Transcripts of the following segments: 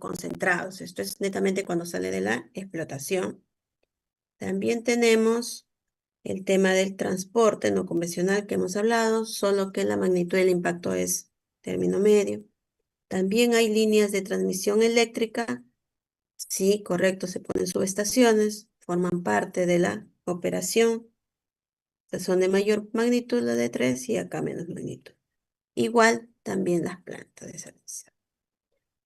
concentrados. Esto es netamente cuando sale de la explotación. También tenemos el tema del transporte no convencional que hemos hablado, solo que la magnitud del impacto es término medio. También hay líneas de transmisión eléctrica. Sí, correcto, se ponen subestaciones, forman parte de la operación. Son de mayor magnitud, la de 3 y acá menos magnitud. Igual también las plantas de servicio.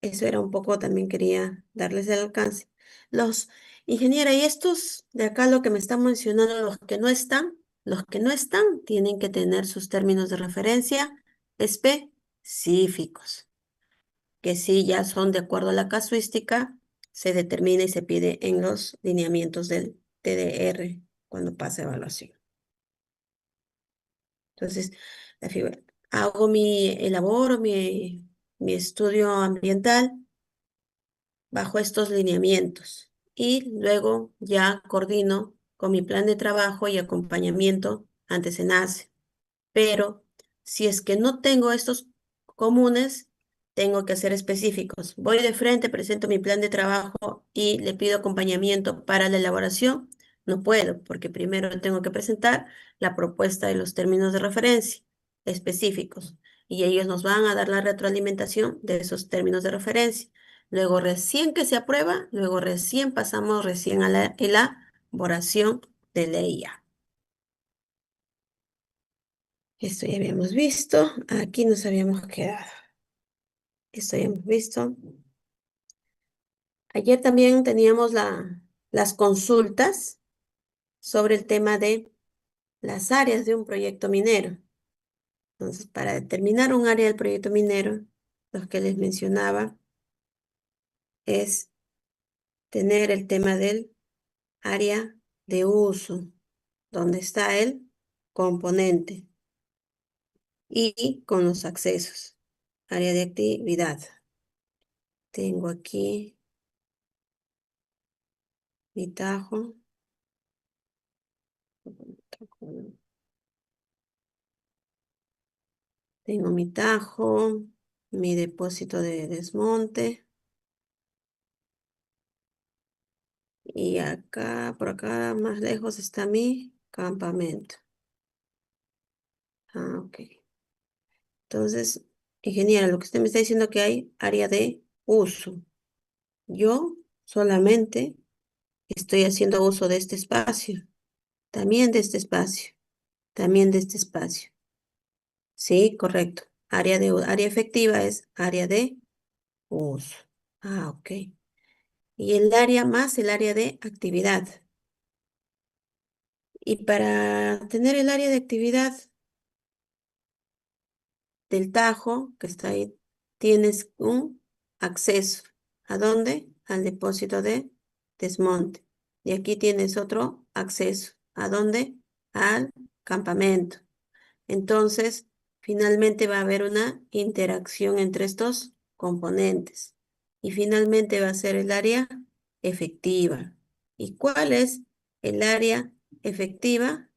Eso era un poco, también quería darles el alcance. Los ingenieros, y estos de acá, lo que me están mencionando, los que no están, tienen que tener sus términos de referencia específicos, que sí ya son de acuerdo a la casuística, se determina y se pide en los lineamientos del TDR cuando pasa evaluación. Entonces, la figura, elaboro mi estudio ambiental bajo estos lineamientos y luego ya coordino con mi plan de trabajo y acompañamiento ante SENACE. Pero si es que no tengo estos comunes, tengo que hacer específicos. Voy de frente, presento mi plan de trabajo y le pido acompañamiento para la elaboración. No puedo, porque primero tengo que presentar la propuesta de los términos de referencia específicos y ellos nos van a dar la retroalimentación de esos términos de referencia. Luego, recién que se aprueba, luego recién pasamos recién a la elaboración de la IA. Esto ya habíamos visto, aquí nos habíamos quedado. Esto ya hemos visto. Ayer también teníamos las consultas sobre el tema de las áreas de un proyecto minero. Entonces, para determinar un área del proyecto minero, lo que les mencionaba es tener el tema del área de uso, donde está el componente y con los accesos. Área de actividad. Tengo aquí mi tajo. Tengo mi tajo, mi depósito de desmonte. Y acá, por acá, más lejos está mi campamento. Ah, ok. Entonces, ingeniera, lo que usted me está diciendo que hay área de uso. Yo solamente estoy haciendo uso de este espacio, también de este espacio, también de este espacio. Sí, correcto. Área efectiva es área de uso. Ah, ok. Y el área más el área de actividad. Y para tener el área de actividad del Tajo, que está ahí, tienes un acceso. ¿A dónde? Al depósito de desmonte. Y aquí tienes otro acceso. ¿A dónde? Al campamento. Entonces, finalmente va a haber una interacción entre estos componentes. Y finalmente va a ser el área efectiva. ¿Y cuál es el área efectiva?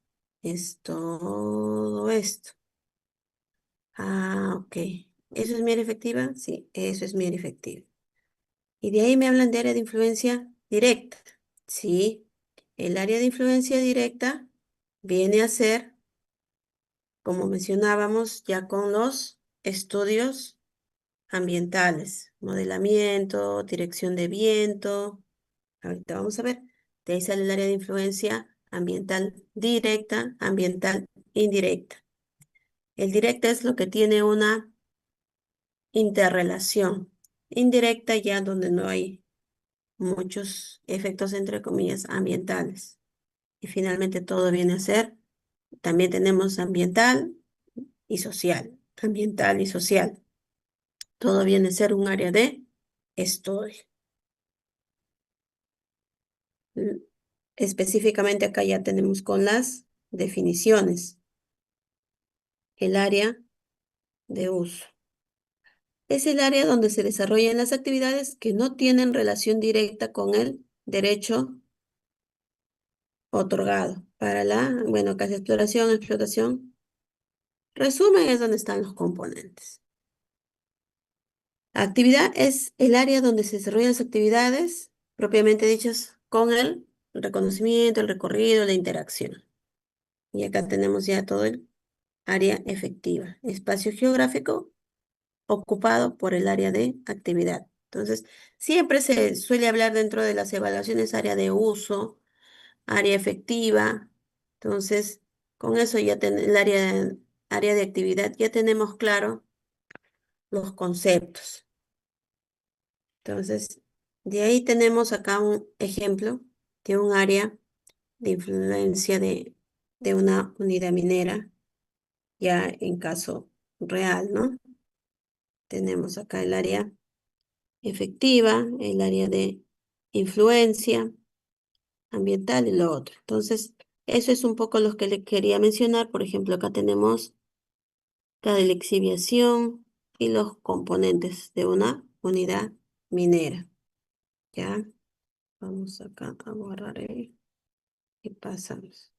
Es todo esto. Ah, ok. ¿Eso es mi área efectiva? Sí, eso es mi área efectiva. Y de ahí me hablan de área de influencia directa. Sí, el área de influencia directa viene a ser, como mencionábamos, ya con los estudios ambientales, modelamiento, dirección de viento. Ahorita vamos a ver. De ahí sale el área de influencia ambiental directa, ambiental indirecta. El directa es lo que tiene una interrelación. Indirecta ya donde no hay muchos efectos, entre comillas, ambientales. Y finalmente todo viene a ser, también tenemos ambiental y social. Ambiental y social. Todo viene a ser un área de estudio. Mm, Específicamente acá ya tenemos con las definiciones. El área de uso. Es el área donde se desarrollan las actividades que no tienen relación directa con el derecho otorgado para bueno, casi exploración, explotación. Resumen es donde están los componentes. Actividad es el área donde se desarrollan las actividades propiamente dichas con el reconocimiento, el recorrido, la interacción. Y acá tenemos ya todo el área efectiva, espacio geográfico ocupado por el área de actividad. Entonces, siempre se suele hablar dentro de las evaluaciones área de uso, área efectiva. Entonces, con eso ya el área de actividad ya tenemos claro los conceptos. Entonces, de ahí tenemos acá un ejemplo de un área de influencia de una unidad minera, ya en caso real, ¿no? Tenemos acá el área efectiva, el área de influencia ambiental y lo otro. Entonces, eso es un poco lo que le quería mencionar. Por ejemplo, acá tenemos la de la exhibición y los componentes de una unidad minera. Ya, vamos acá a borrar y pasamos.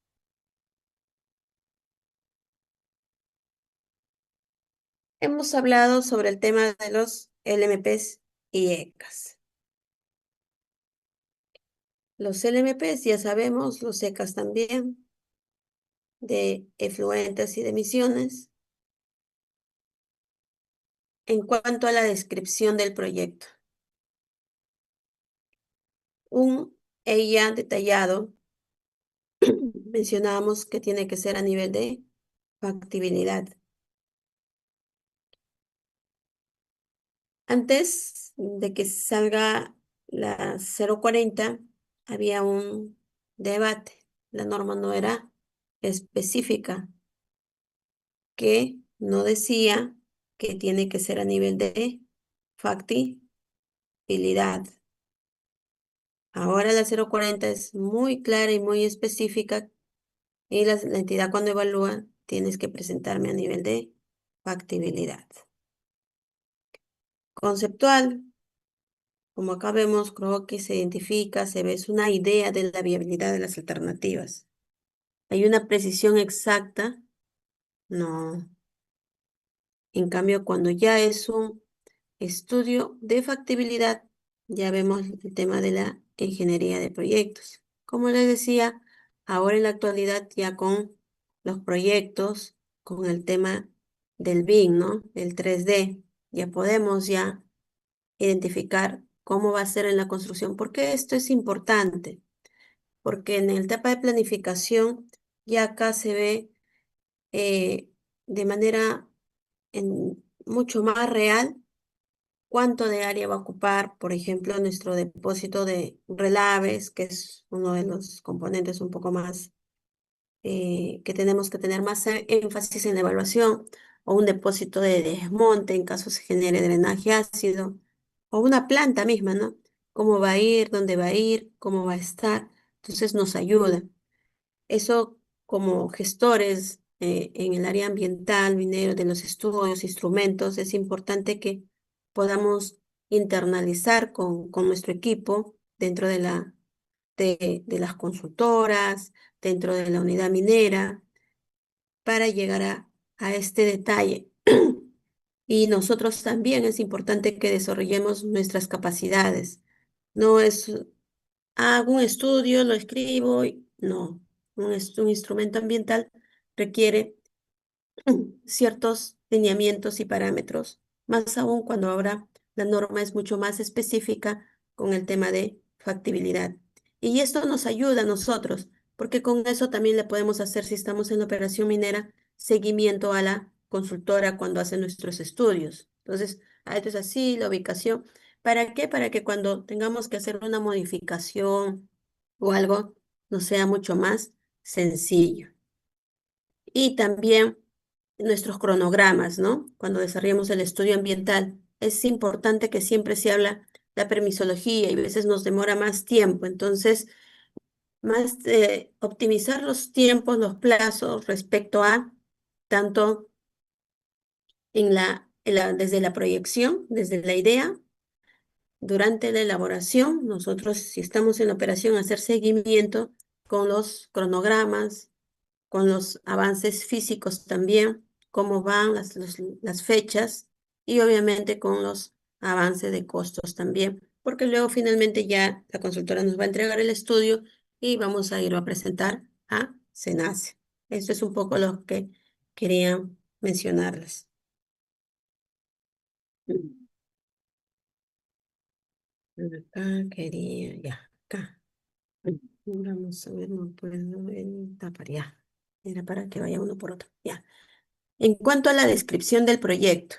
Hemos hablado sobre el tema de los LMPs y ECAs. Los LMPs ya sabemos, los ECAs también, de efluentes y de emisiones. En cuanto a la descripción del proyecto, un ella detallado, mencionamos que tiene que ser a nivel de factibilidad. Antes de que salga la 040, había un debate. La norma no era específica, que no decía que tiene que ser a nivel de factibilidad. Ahora la 040 es muy clara y muy específica y la entidad cuando evalúa tienes que presentarme a nivel de factibilidad. Conceptual, como acá vemos, creo que se identifica, se ve, es una idea de la viabilidad de las alternativas. ¿Hay una precisión exacta? No. En cambio, cuando ya es un estudio de factibilidad, ya vemos el tema de la ingeniería de proyectos. Como les decía, ahora en la actualidad ya con los proyectos, con el tema del BIM, ¿no? El 3D, ya podemos ya identificar cómo va a ser en la construcción. ¿Por qué esto es importante? Porque en el etapa de planificación ya acá se ve de manera mucho más real cuánto de área va a ocupar, por ejemplo, nuestro depósito de relaves, que es uno de los componentes un poco más que tenemos que tener más énfasis en la evaluación, o un depósito de desmonte en caso se genere drenaje ácido, o una planta misma, ¿no? ¿Cómo va a ir? ¿Dónde va a ir? ¿Cómo va a estar? Entonces nos ayuda. Eso como gestores en el área ambiental, minero, de los estudios, instrumentos, es importante que podamos internalizar con nuestro equipo dentro de las consultoras, dentro de la unidad minera, para llegar a este detalle. Y nosotros también es importante que desarrollemos nuestras capacidades. No es, hago un estudio, lo escribo, no. Un instrumento ambiental requiere ciertos lineamientos y parámetros, más aún cuando ahora la norma es mucho más específica con el tema de factibilidad. Y esto nos ayuda a nosotros, porque con eso también le podemos hacer, si estamos en la operación minera, seguimiento a la consultora cuando hace nuestros estudios. Entonces, esto es así, la ubicación. ¿Para qué? Para que cuando tengamos que hacer una modificación o algo, nos sea mucho más sencillo. Y también nuestros cronogramas, ¿no? Cuando desarrollamos el estudio ambiental, es importante que siempre se habla la permisología y a veces nos demora más tiempo. Entonces, más optimizar los tiempos, los plazos respecto a tanto desde la proyección, desde la idea, durante la elaboración, nosotros si estamos en la operación, hacer seguimiento con los cronogramas, con los avances físicos también, cómo van las fechas y obviamente con los avance de costos también, porque luego finalmente ya la consultora nos va a entregar el estudio y vamos a ir a presentar a SENACE. Esto es un poco lo que quería mencionarles. Acá quería, ya, acá. Vamos a ver, no puedo ver, tapar, ya. Era para que vaya uno por otro, ya. En cuanto a la descripción del proyecto,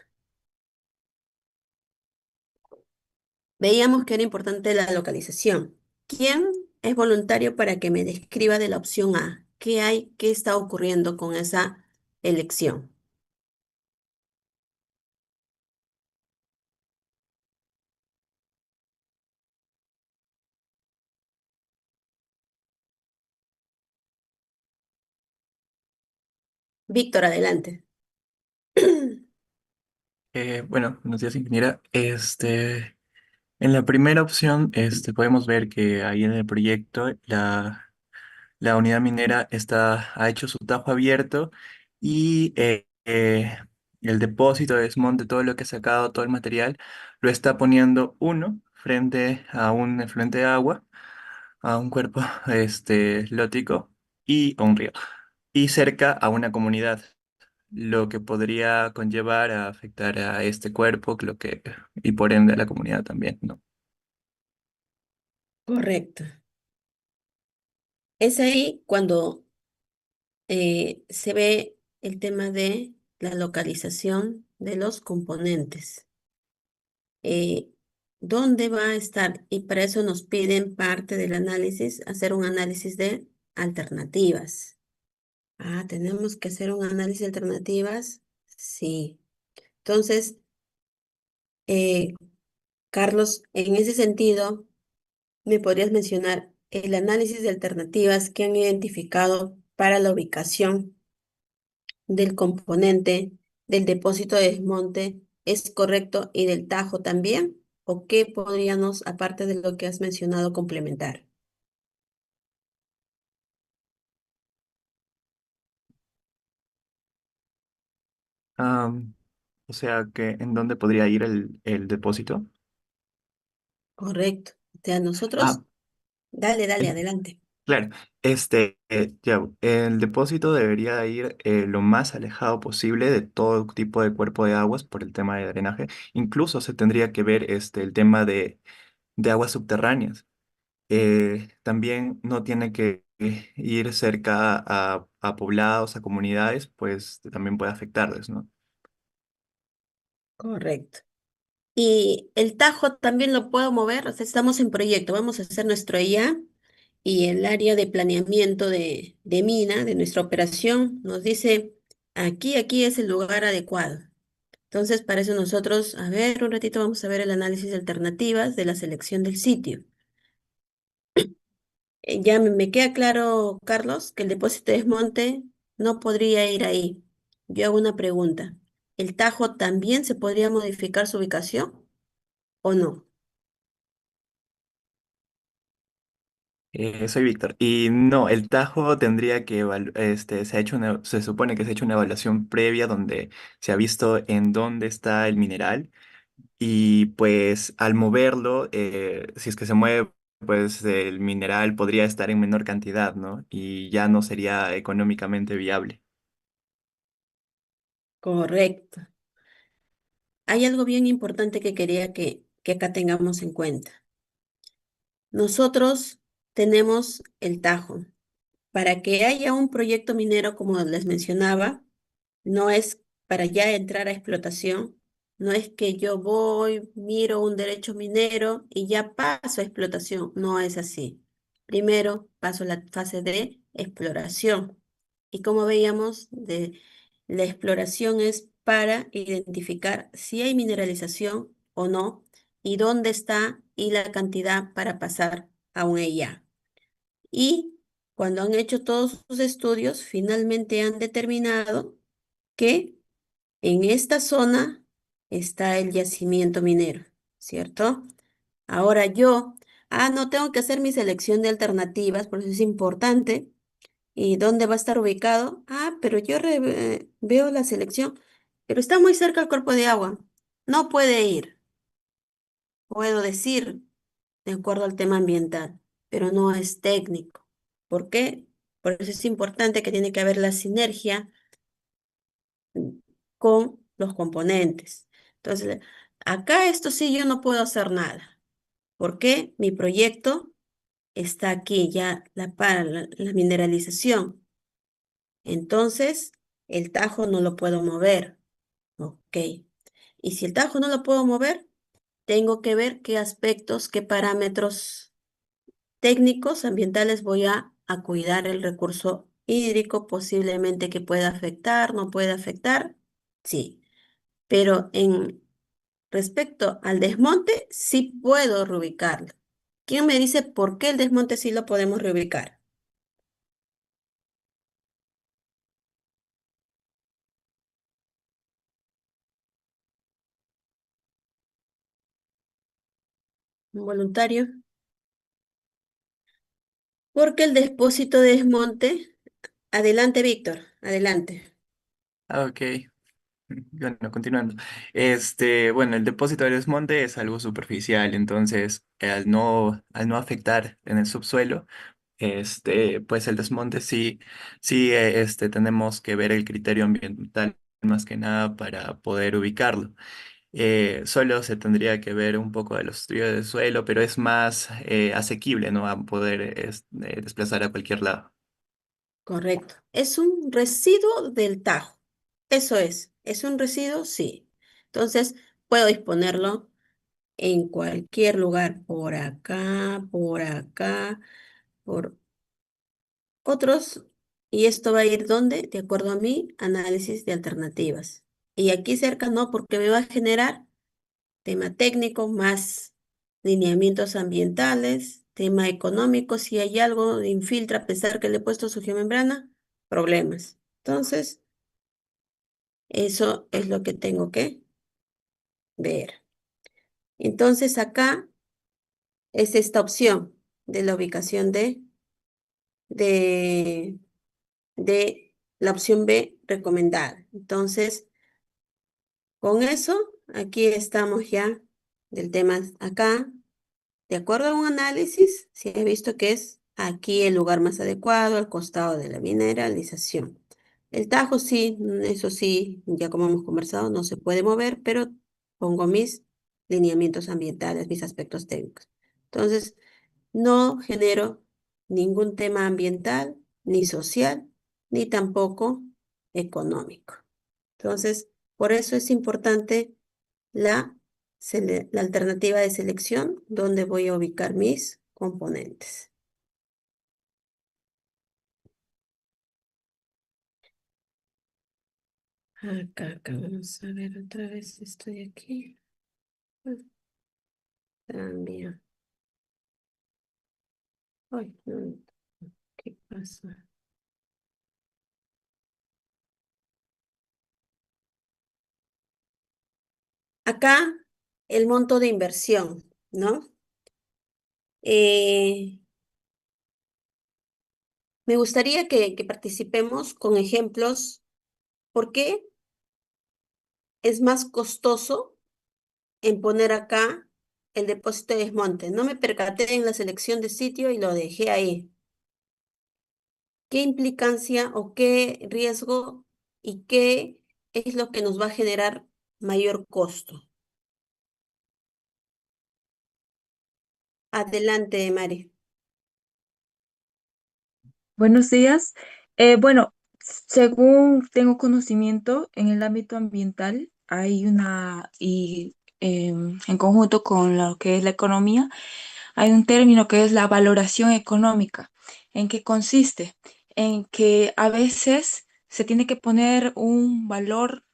veíamos que era importante la localización. ¿Quién es voluntario para que me describa de la opción A? ¿Qué hay? ¿Qué está ocurriendo con esa elección? Víctor, adelante. Bueno, buenos días, ingeniera. En la primera opción, podemos ver que ahí en el proyecto la unidad minera ha hecho su tajo abierto y el depósito de desmonte, todo lo que ha sacado, todo el material, lo está poniendo uno frente a un efluente de agua, a un cuerpo lótico y a un río, y cerca a una comunidad, lo que podría conllevar a afectar a este cuerpo, y por ende a la comunidad también, ¿no? Correcto. Es ahí cuando se ve el tema de la localización de los componentes. eh, ¿Dónde va a estar? Y para eso nos piden parte del análisis, hacer un análisis de alternativas. Ah, tenemos que hacer un análisis de alternativas. Sí. Entonces, eh, Carlos, en ese sentido, ¿me podrías mencionar el análisis de alternativas que han identificado para la ubicación del componente del depósito de desmonte es correcto y del tajo también? ¿O qué podríamos, aparte de lo que has mencionado, complementar? Am, o sea, que ¿en dónde podría ir el depósito? Correcto. O sea, Ah, nosotros, dale, dale, eh, adelante. claro, el depósito debería ir lo más alejado posible de todo tipo de cuerpo de aguas por el tema de drenaje. Incluso se tendría que ver el tema de aguas subterráneas. También no tiene que ir cerca a poblados, a comunidades, pues también puede afectarles, ¿no? Correcto. Y el tajo también lo puedo mover, o sea, estamos en proyecto, vamos a hacer nuestro IA y el área de planeamiento de mina, de nuestra operación, nos dice, aquí es el lugar adecuado. Entonces, para eso nosotros, a ver, un ratito vamos a ver el análisis de alternativas de la selección del sitio. Ya me queda claro, Carlos, que el depósito de desmonte no podría ir ahí. Yo hago una pregunta. ¿El Tajo también se podría modificar su ubicación o no? Soy Víctor. Y no, el Tajo tendría que se supone que se ha hecho una evaluación previa donde se ha visto en dónde está el mineral y pues al moverlo, si es que se mueve, pues el mineral podría estar en menor cantidad, ¿no? Y ya no sería económicamente viable. Correcto. Hay algo bien importante que quería que acá tengamos en cuenta. Nosotros tenemos el Tajo. Para que haya un proyecto minero, como les mencionaba, no es para ya entrar a explotación, no es que yo voy, miro un derecho minero y ya paso a explotación, no es así. Primero paso la fase de exploración y como veíamos, la exploración es para identificar si hay mineralización o no y dónde está y la cantidad para pasar a un EIA. Y cuando han hecho todos sus estudios, finalmente han determinado que en esta zona está el yacimiento minero, ¿cierto? Ahora yo, no tengo que hacer mi selección de alternativas, por eso es importante. ¿Y dónde va a estar ubicado? Pero yo veo la selección, pero está muy cerca al cuerpo de agua. No puede ir. puedo decir de acuerdo al tema ambiental, pero no es técnico. ¿Por qué? Por eso es importante que tiene que haber la sinergia con los componentes. Entonces, acá esto sí yo no puedo hacer nada. ¿Por qué? Mi proyecto está aquí ya para la mineralización. Entonces, el tajo no lo puedo mover. Ok. Y si el tajo no lo puedo mover, tengo que ver qué aspectos, qué parámetros técnicos ambientales voy a cuidar el recurso hídrico, posiblemente que pueda afectar, no puede afectar. Sí, pero en respecto al desmonte, sí puedo reubicarlo. ¿Quién me dice por qué el desmonte sí lo podemos reubicar? ¿Un voluntario? Porque el depósito de desmonte, adelante, Víctor, adelante. Ah, ok. Bueno, continuando. Bueno, el depósito de desmonte es algo superficial, entonces al no afectar en el subsuelo, pues el desmonte sí, tenemos que ver el criterio ambiental más que nada para poder ubicarlo. Solo se tendría que ver un poco de los estudios del suelo, pero es más asequible, ¿no? A poder desplazar a cualquier lado. Correcto. Es un residuo del Tajo. Eso es un residuo, sí. Entonces, puedo disponerlo en cualquier lugar, por acá, por otros, y esto va a ir ¿dónde? De acuerdo a mi análisis de alternativas. Y aquí cerca no, porque me va a generar tema técnico, más lineamientos ambientales, tema económico, si hay algo de infiltra a pesar que le he puesto su geomembrana, problemas. Entonces, eso es lo que tengo que ver. Entonces, acá es esta opción de la ubicación de, de la opción B recomendada. Entonces, con eso, aquí estamos ya del tema acá. De acuerdo a un análisis, se ha visto que es aquí el lugar más adecuado, al costado de la mineralización. El Tajo sí, eso sí, ya como hemos conversado, no se puede mover, pero pongo mis lineamientos ambientales, mis aspectos técnicos. Entonces, no genero ningún tema ambiental, ni social, ni tampoco económico. Entonces, por eso es importante la alternativa de selección donde voy a ubicar mis componentes. Acá, vamos a ver otra vez, estoy aquí. Ah, también. Ay, no, ¿qué pasa? Acá el monto de inversión, ¿no? Eh, Me gustaría que participemos con ejemplos. ¿Por qué es más costoso en poner acá el depósito de desmonte? No me percaté en la selección de sitio y lo dejé ahí. ¿Qué implicancia o qué riesgo y qué es lo que nos va a generar mayor costo? Adelante, Mari. Buenos días. Bueno, según tengo conocimiento en el ámbito ambiental, hay en conjunto con lo que es la economía, hay un término que es la valoración económica. ¿En qué consiste? En que a veces se tiene que poner un valor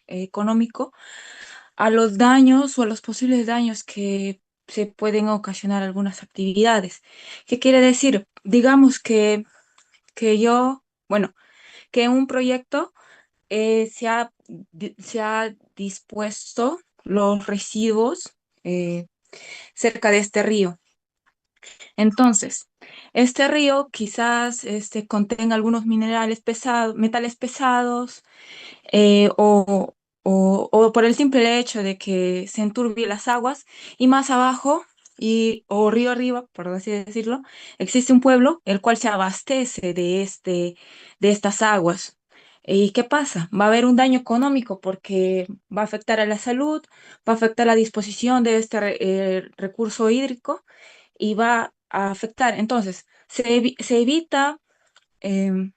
económico a los daños o a los posibles daños que se pueden ocasionar algunas actividades. ¿Qué quiere decir? Digamos bueno, que en un proyecto se ha dispuesto los residuos cerca de este río. Entonces, este río quizás contenga algunos minerales pesados, metales pesados, o o por el simple hecho de que se enturbie las aguas y más abajo o río arriba, por así decirlo, existe un pueblo el cual se abastece de estas aguas. ¿Y qué pasa? Va a haber un daño económico porque va a afectar a la salud, va a afectar la disposición de este recurso hídrico y va a afectar. Entonces, se evita em,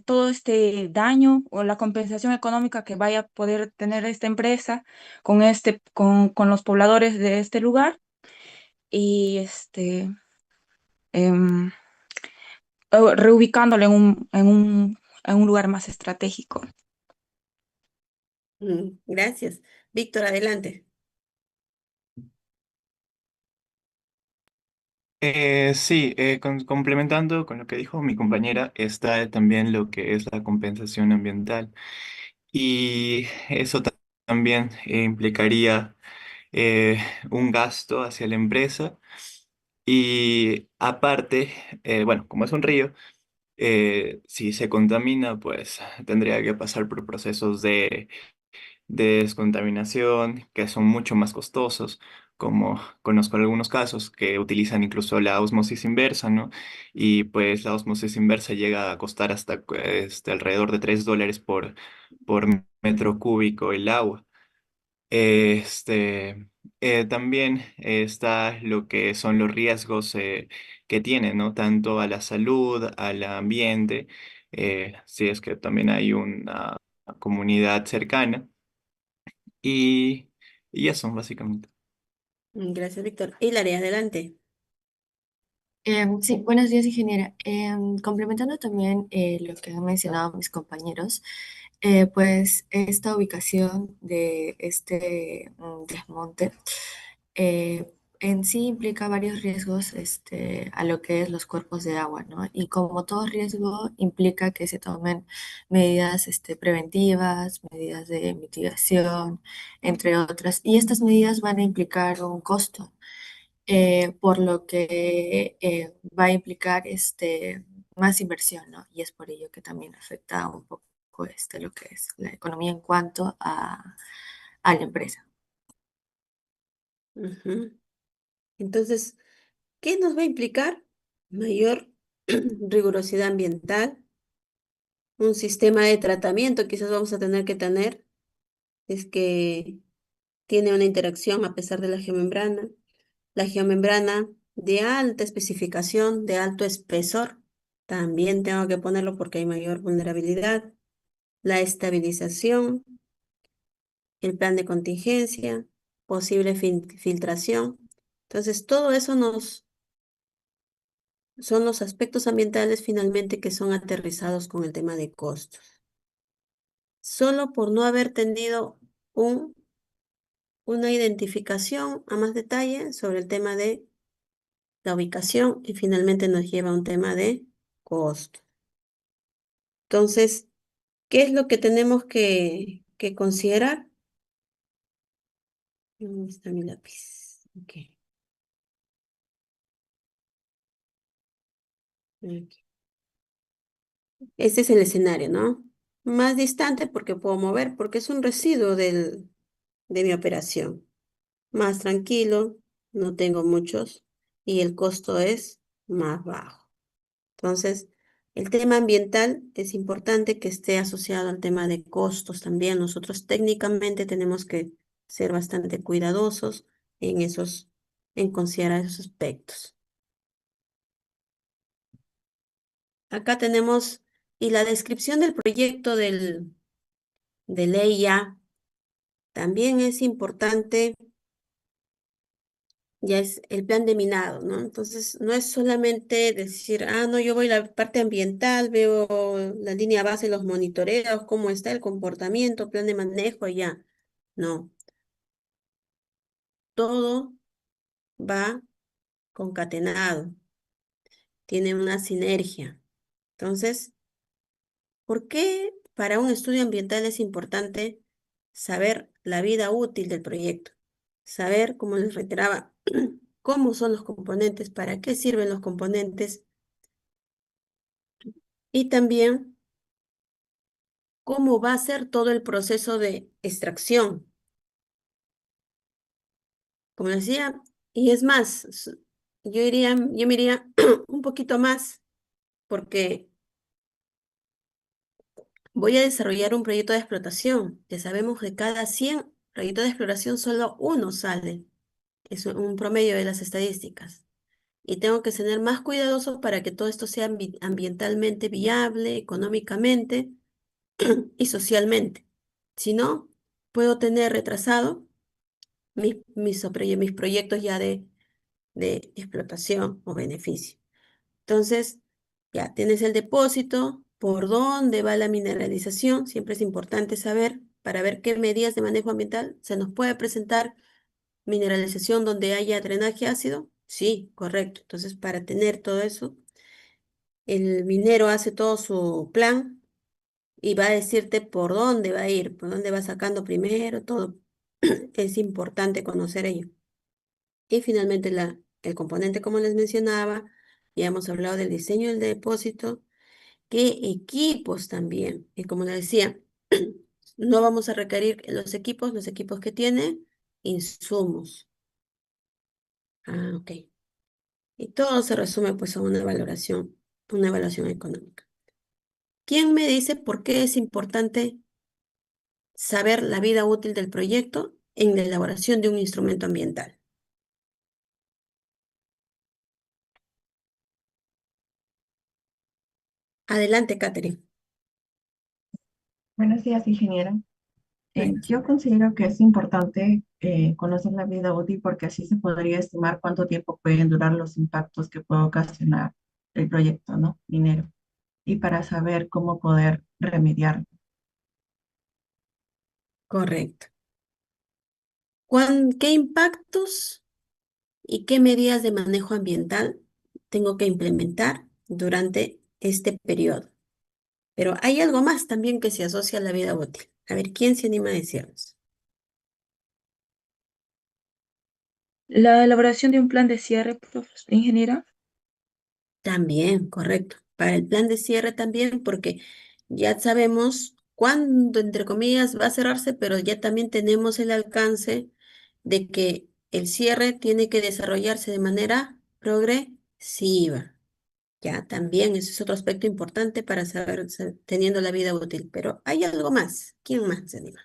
todo este daño o la compensación económica que vaya a poder tener esta empresa con los pobladores de este lugar y em, reubicándolo en un lugar más estratégico. Gracias. Víctor, adelante. Sí, complementando con lo que dijo mi compañera, está también lo que es la compensación ambiental. Y eso también implicaría eh, un gasto hacia la empresa. Y aparte, bueno, como es un río, si se contamina, pues tendría que pasar por procesos de descontaminación que son mucho más costosos, como conozco algunos casos que utilizan incluso la osmosis inversa, ¿no? Y pues la osmosis inversa llega a costar hasta alrededor de $3 por metro cúbico el agua. Este, también está lo que son los riesgos que tiene, ¿no? Tanto a la salud, al ambiente, si es que también hay una comunidad cercana. Y, y eso, básicamente. Gracias, Víctor. Hilaria, adelante. Sí, buenos días, ingeniera. Complementando también lo que han mencionado mis compañeros, pues esta ubicación de este desmonte eh, en sí implica varios riesgos a lo que es los cuerpos de agua, ¿no? Y como todo riesgo implica que se tomen medidas preventivas, medidas de mitigación, entre otras. Y estas medidas van a implicar un costo por lo que va a implicar más inversión, ¿no? Y es por ello que también afecta un poco lo que es la economía en cuanto a la empresa. Ujú. Entonces, ¿qué nos va a implicar? Mayor rigurosidad ambiental, un sistema de tratamiento quizás vamos a tener que tener, es que tiene una interacción a pesar de la geomembrana de alta especificación, de alto espesor, también tengo que ponerlo porque hay mayor vulnerabilidad, la estabilización, el plan de contingencia, posible filtración. Entonces, todo eso son los aspectos ambientales finalmente que son aterrizados con el tema de costos. Solo por no haber tenido un, una identificación a más detalle sobre el tema de la ubicación y finalmente nos lleva a un tema de costo. Entonces, ¿qué es lo que tenemos que considerar? ¿Dónde está mi lápiz? Ok, aquí. Este es el escenario, ¿no? Más distante porque puedo mover, porque es un residuo de mi operación. Más tranquilo, no tengo muchos y el costo es más bajo. Entonces, el tema ambiental es importante que esté asociado al tema de costos también. Nosotros técnicamente tenemos que ser bastante cuidadosos en considerar esos aspectos. Acá tenemos, y la descripción del proyecto de ley ya también es importante, ya es el plan de minado, ¿no? Entonces, no es solamente decir, no, yo voy a la parte ambiental, veo la línea base, los monitoreos, cómo está el comportamiento, plan de manejo, y ya. No, todo va concatenado, tiene una sinergia. Entonces, ¿por qué para un estudio ambiental es importante saber la vida útil del proyecto? Saber, como les reiteraba, cómo son los componentes, para qué sirven los componentes y también cómo va a ser todo el proceso de extracción. Como decía, y es más, yo me iría un poquito más porque voy a desarrollar un proyecto de explotación. Ya sabemos que cada 100 proyectos de exploración solo uno sale. Es un promedio de las estadísticas. Y tengo que ser más cuidadoso para que todo esto sea ambientalmente viable, económicamente y socialmente. Si no, puedo tener retrasado mis proyectos ya de explotación o beneficio. Entonces, ya tienes el depósito, por dónde va la mineralización, siempre es importante saber para ver qué medidas de manejo ambiental se nos puede presentar mineralización donde haya drenaje ácido. Sí, correcto. Entonces, para tener todo eso, el minero hace todo su plan y va a decirte por dónde va a ir, por dónde va sacando primero, todo. Es importante conocer ello. Y finalmente el componente, como les mencionaba, ya hemos hablado del diseño del depósito, qué equipos también. Y como les decía, no vamos a requerir los equipos que tienen, insumos. Ah, ok. Y todo se resume pues a una evaluación económica. ¿Quién me dice por qué es importante saber la vida útil del proyecto en la elaboración de un instrumento ambiental? Adelante, Catherine. Buenos días, ingeniera. Yo considero que es importante conocer la vida útil porque así se podría estimar cuánto tiempo pueden durar los impactos que puede ocasionar el proyecto, ¿no? Minero. Y para saber cómo poder remediar. Correcto. ¿Qué impactos y qué medidas de manejo ambiental tengo que implementar durante este periodo? Pero hay algo más también que se asocia a la vida útil. A ver, ¿quién se anima a decirnos? La elaboración de un plan de cierre, ingeniera. También, correcto. Para el plan de cierre también, porque ya sabemos cuándo, entre comillas, va a cerrarse, pero ya también tenemos el alcance de que el cierre tiene que desarrollarse de manera progresiva. Ya también ese es otro aspecto importante para saber, teniendo la vida útil. Pero hay algo más. ¿Quién más se anima?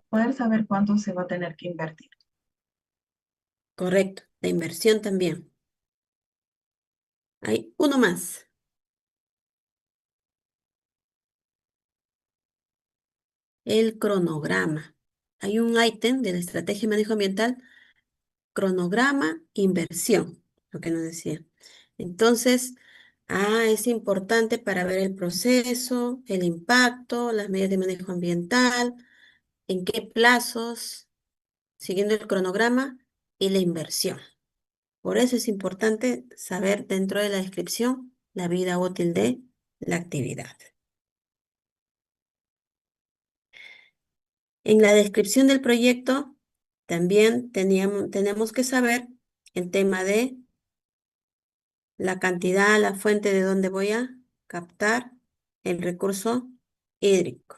Poder saber cuánto se va a tener que invertir. Correcto. La inversión también. Hay uno más. El cronograma. Hay un ítem de la estrategia de manejo ambiental, cronograma, inversión, lo que nos decía. Entonces, es importante para ver el proceso, el impacto, las medidas de manejo ambiental, en qué plazos, siguiendo el cronograma y la inversión. Por eso es importante saber dentro de la descripción la vida útil de la actividad. En la descripción del proyecto también tenemos que saber el tema de la cantidad, la fuente de donde voy a captar el recurso hídrico.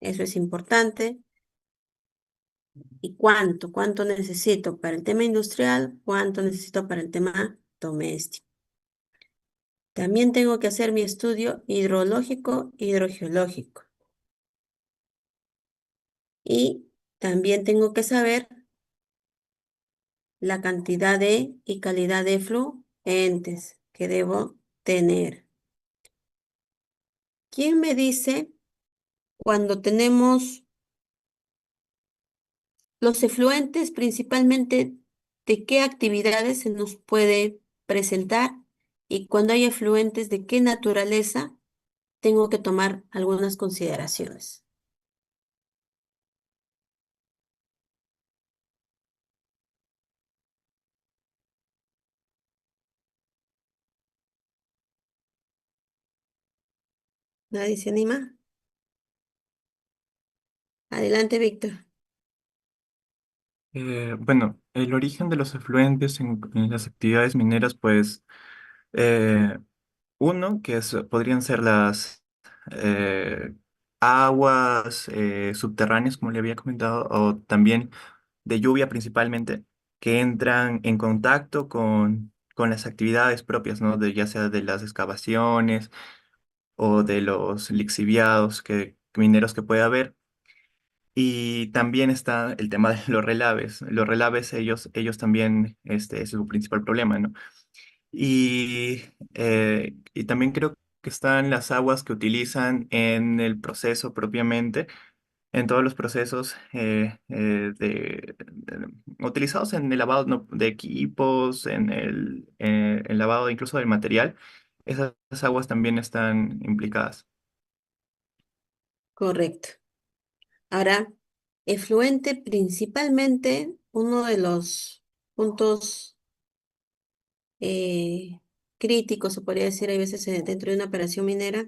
Eso es importante. ¿Y cuánto necesito para el tema industrial? ¿Cuánto necesito para el tema doméstico? También tengo que hacer mi estudio hidrológico, hidrogeológico. Y también tengo que saber la cantidad de y calidad de fluentes que debo tener. ¿Quién me dice cuando tenemos los efluentes, principalmente de qué actividades se nos puede presentar y cuando hay efluentes de qué naturaleza tengo que tomar algunas consideraciones? ¿Nadie se anima? Adelante, Víctor. Bueno, el origen de los efluentes en las actividades mineras, pues, eh, uno, podrían ser las eh, aguas subterráneas, como le había comentado, o también de lluvia principalmente, que entran en contacto con las actividades propias, ¿no? Ya sea de las excavaciones o de los lixiviados mineros que puede haber. Y también está el tema de los relaves. Los relaves, ellos también, es su principal problema, ¿no? Y también creo que están las aguas que utilizan en el proceso propiamente, en todos los procesos utilizados en el lavado, ¿no?, de equipos, en el lavado incluso del material. Esas aguas también están implicadas. Correcto. Ahora, efluente principalmente, uno de los puntos eh, críticos, se podría decir, hay veces dentro de una operación minera,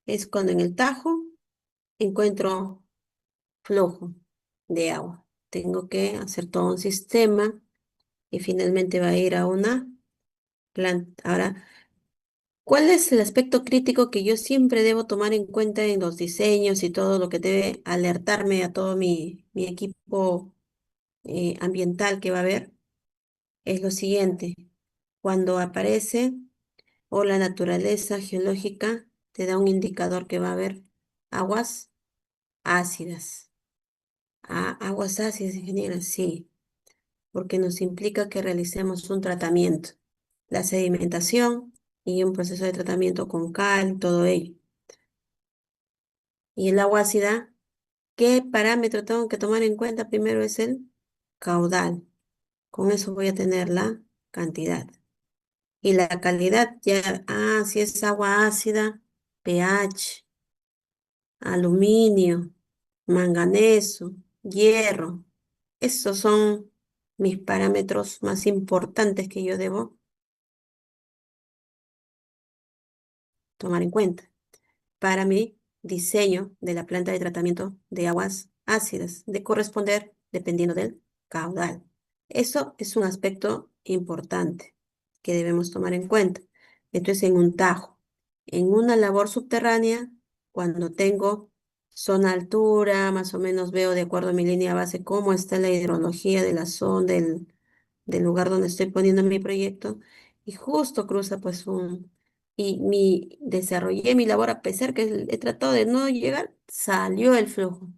es cuando en el tajo encuentro flujo de agua. Tengo que hacer todo un sistema y finalmente va a ir a una planta. Ahora, ¿cuál es el aspecto crítico que yo siempre debo tomar en cuenta en los diseños y todo lo que debe alertarme a todo mi equipo ambiental que va a haber? Es lo siguiente. Cuando aparece o la naturaleza geológica te da un indicador que va a haber aguas ácidas. Ah, aguas ácidas, ingeniera, sí, porque nos implica que realicemos un tratamiento, la sedimentación y un proceso de tratamiento con cal, todo ello. Y el agua ácida, ¿qué parámetro tengo que tomar en cuenta? Primero es el caudal. Con eso voy a tener la cantidad. Y la calidad, ya, si es agua ácida, pH, aluminio, manganeso, hierro. Esos son mis parámetros más importantes que yo debo tomar en cuenta para mi diseño de la planta de tratamiento de aguas ácidas, de corresponder dependiendo del caudal. Eso es un aspecto importante que debemos tomar en cuenta. Entonces, en un tajo, en una labor subterránea, cuando tengo zona altura, más o menos veo de acuerdo a mi línea base cómo está la hidrología de la zona del lugar donde estoy poniendo mi proyecto, y justo cruza pues desarrollé mi labor a pesar que he tratado de no llegar, salió el flujo.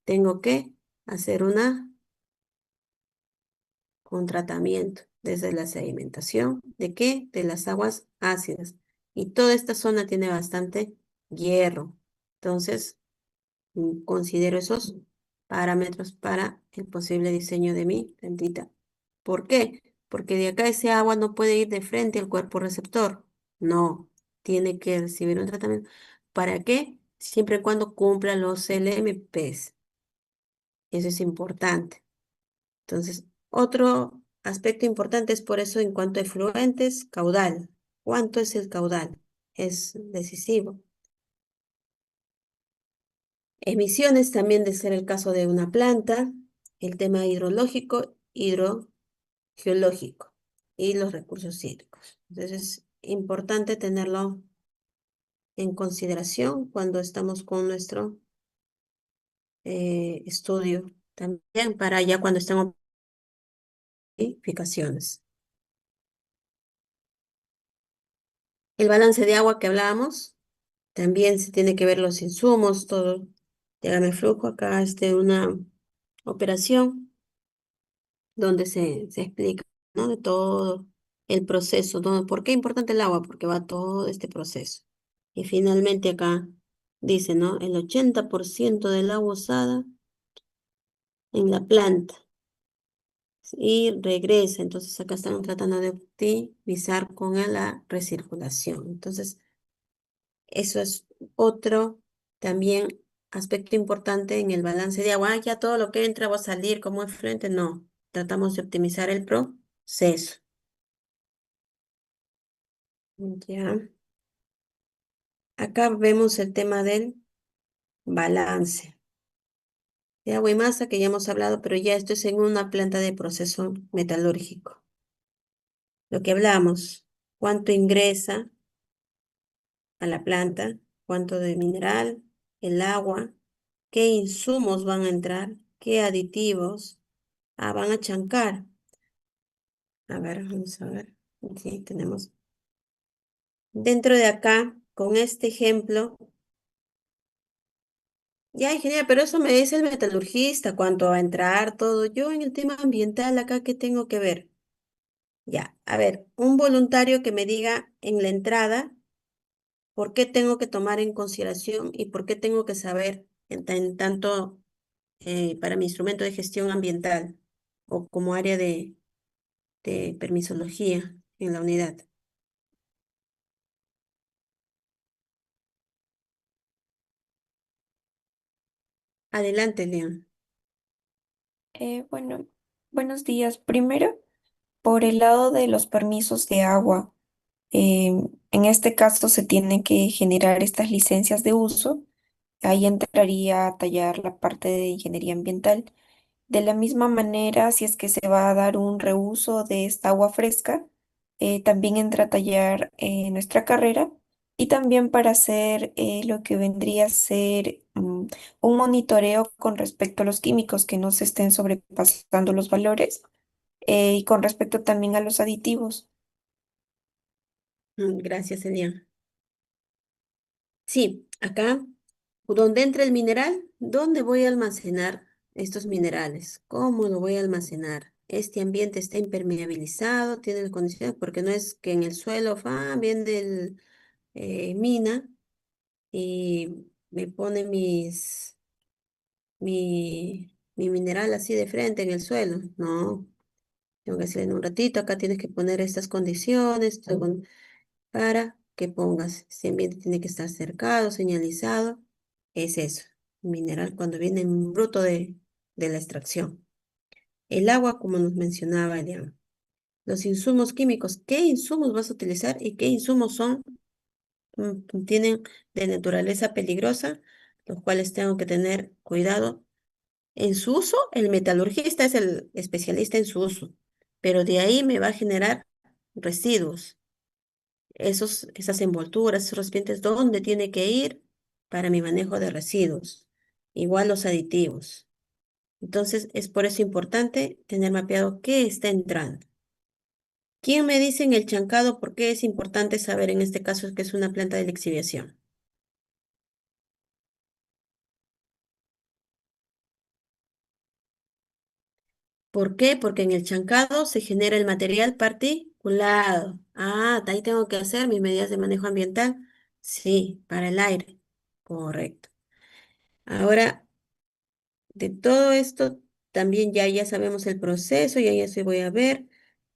Tengo que hacer un tratamiento desde la sedimentación. ¿De qué? De las aguas ácidas. Y toda esta zona tiene bastante hierro. Entonces, considero esos parámetros para el posible diseño de mi plantita. ¿Por qué? Porque de acá ese agua no puede ir de frente al cuerpo receptor. No, tiene que recibir un tratamiento. ¿Para qué? Siempre y cuando cumpla los LMPs. Eso es importante. Entonces, otro aspecto importante es por eso en cuanto a efluentes, caudal. ¿Cuánto es el caudal? Es decisivo. Emisiones también de ser el caso de una planta, el tema hidrológico, hidrogeológico y los recursos hídricos. Entonces es importante tenerlo en consideración cuando estamos con nuestro estudio, también para ya cuando estemos en verificaciones. El balance de agua que hablábamos, también se tiene que ver los insumos, todo. Dígame flujo, acá una operación donde se explica, ¿no? De todo el proceso, ¿no? ¿Por qué es importante el agua? Porque va todo este proceso. Y finalmente acá dice, ¿no? El 80% del agua usada en la planta y regresa. Entonces acá están tratando de optimizar con la recirculación. Entonces, eso es otro también aspecto importante en el balance de agua. Ya todo lo que entra va a salir como efluente. No, tratamos de optimizar el proceso. Ya. Acá vemos el tema del balance. de agua y masa que ya hemos hablado, pero ya esto es en una planta de proceso metalúrgico. Lo que hablamos, cuánto ingresa a la planta, cuánto de mineral, el agua, qué insumos van a entrar, qué aditivos, van a chancar. A ver, vamos a ver. Sí, tenemos. Dentro de acá, con este ejemplo, ya ingeniera, pero eso me dice el metalurgista, cuánto va a entrar, todo. Yo en el tema ambiental acá, ¿qué tengo que ver? Ya, a ver, un voluntario que me diga en la entrada por qué tengo que tomar en consideración y por qué tengo que saber en tanto para mi instrumento de gestión ambiental o como área de permisología en la unidad. Adelante, León. Bueno, buenos días. Primero, por el lado de los permisos de agua, en este caso se tienen que generar estas licencias de uso. Ahí entraría a tallar la parte de ingeniería ambiental. De la misma manera, si es que se va a dar un reuso de esta agua fresca, también entra a tallar nuestra carrera y también para hacer lo que vendría a ser un monitoreo con respecto a los químicos que no se estén sobrepasando los valores y con respecto también a los aditivos. Gracias, Elian. Sí, acá, donde entra el mineral, ¿dónde voy a almacenar estos minerales? ¿Cómo lo voy a almacenar? Este ambiente está impermeabilizado, tiene las condiciones, porque no es que en el suelo, viene del mina y me pone mi mineral así de frente en el suelo. No, tengo que hacer en un ratito, acá tienes que poner estas condiciones, para que pongas. Ese ambiente tiene que estar cercado, señalizado. Es eso. Mineral cuando viene en bruto de la extracción. El agua, como nos mencionaba Elian. Los insumos químicos. ¿Qué insumos vas a utilizar y qué insumos son, tienen de naturaleza peligrosa, los cuales tengo que tener cuidado en su uso? El metalurgista es el especialista en su uso, pero de ahí me va a generar residuos. Esas envolturas, esos recipientes, ¿dónde tiene que ir para mi manejo de residuos? Igual los aditivos. Entonces, es por eso importante tener mapeado qué está entrando. ¿Quién me dice en el chancado por qué es importante saber en este caso que es una planta de lixiviación? ¿Por qué? Porque en el chancado se genera el material particulado. De ahí tengo que hacer mis medidas de manejo ambiental. Sí, para el aire. Correcto. Ahora, de todo esto, también ya sabemos el proceso, ya se voy a ver.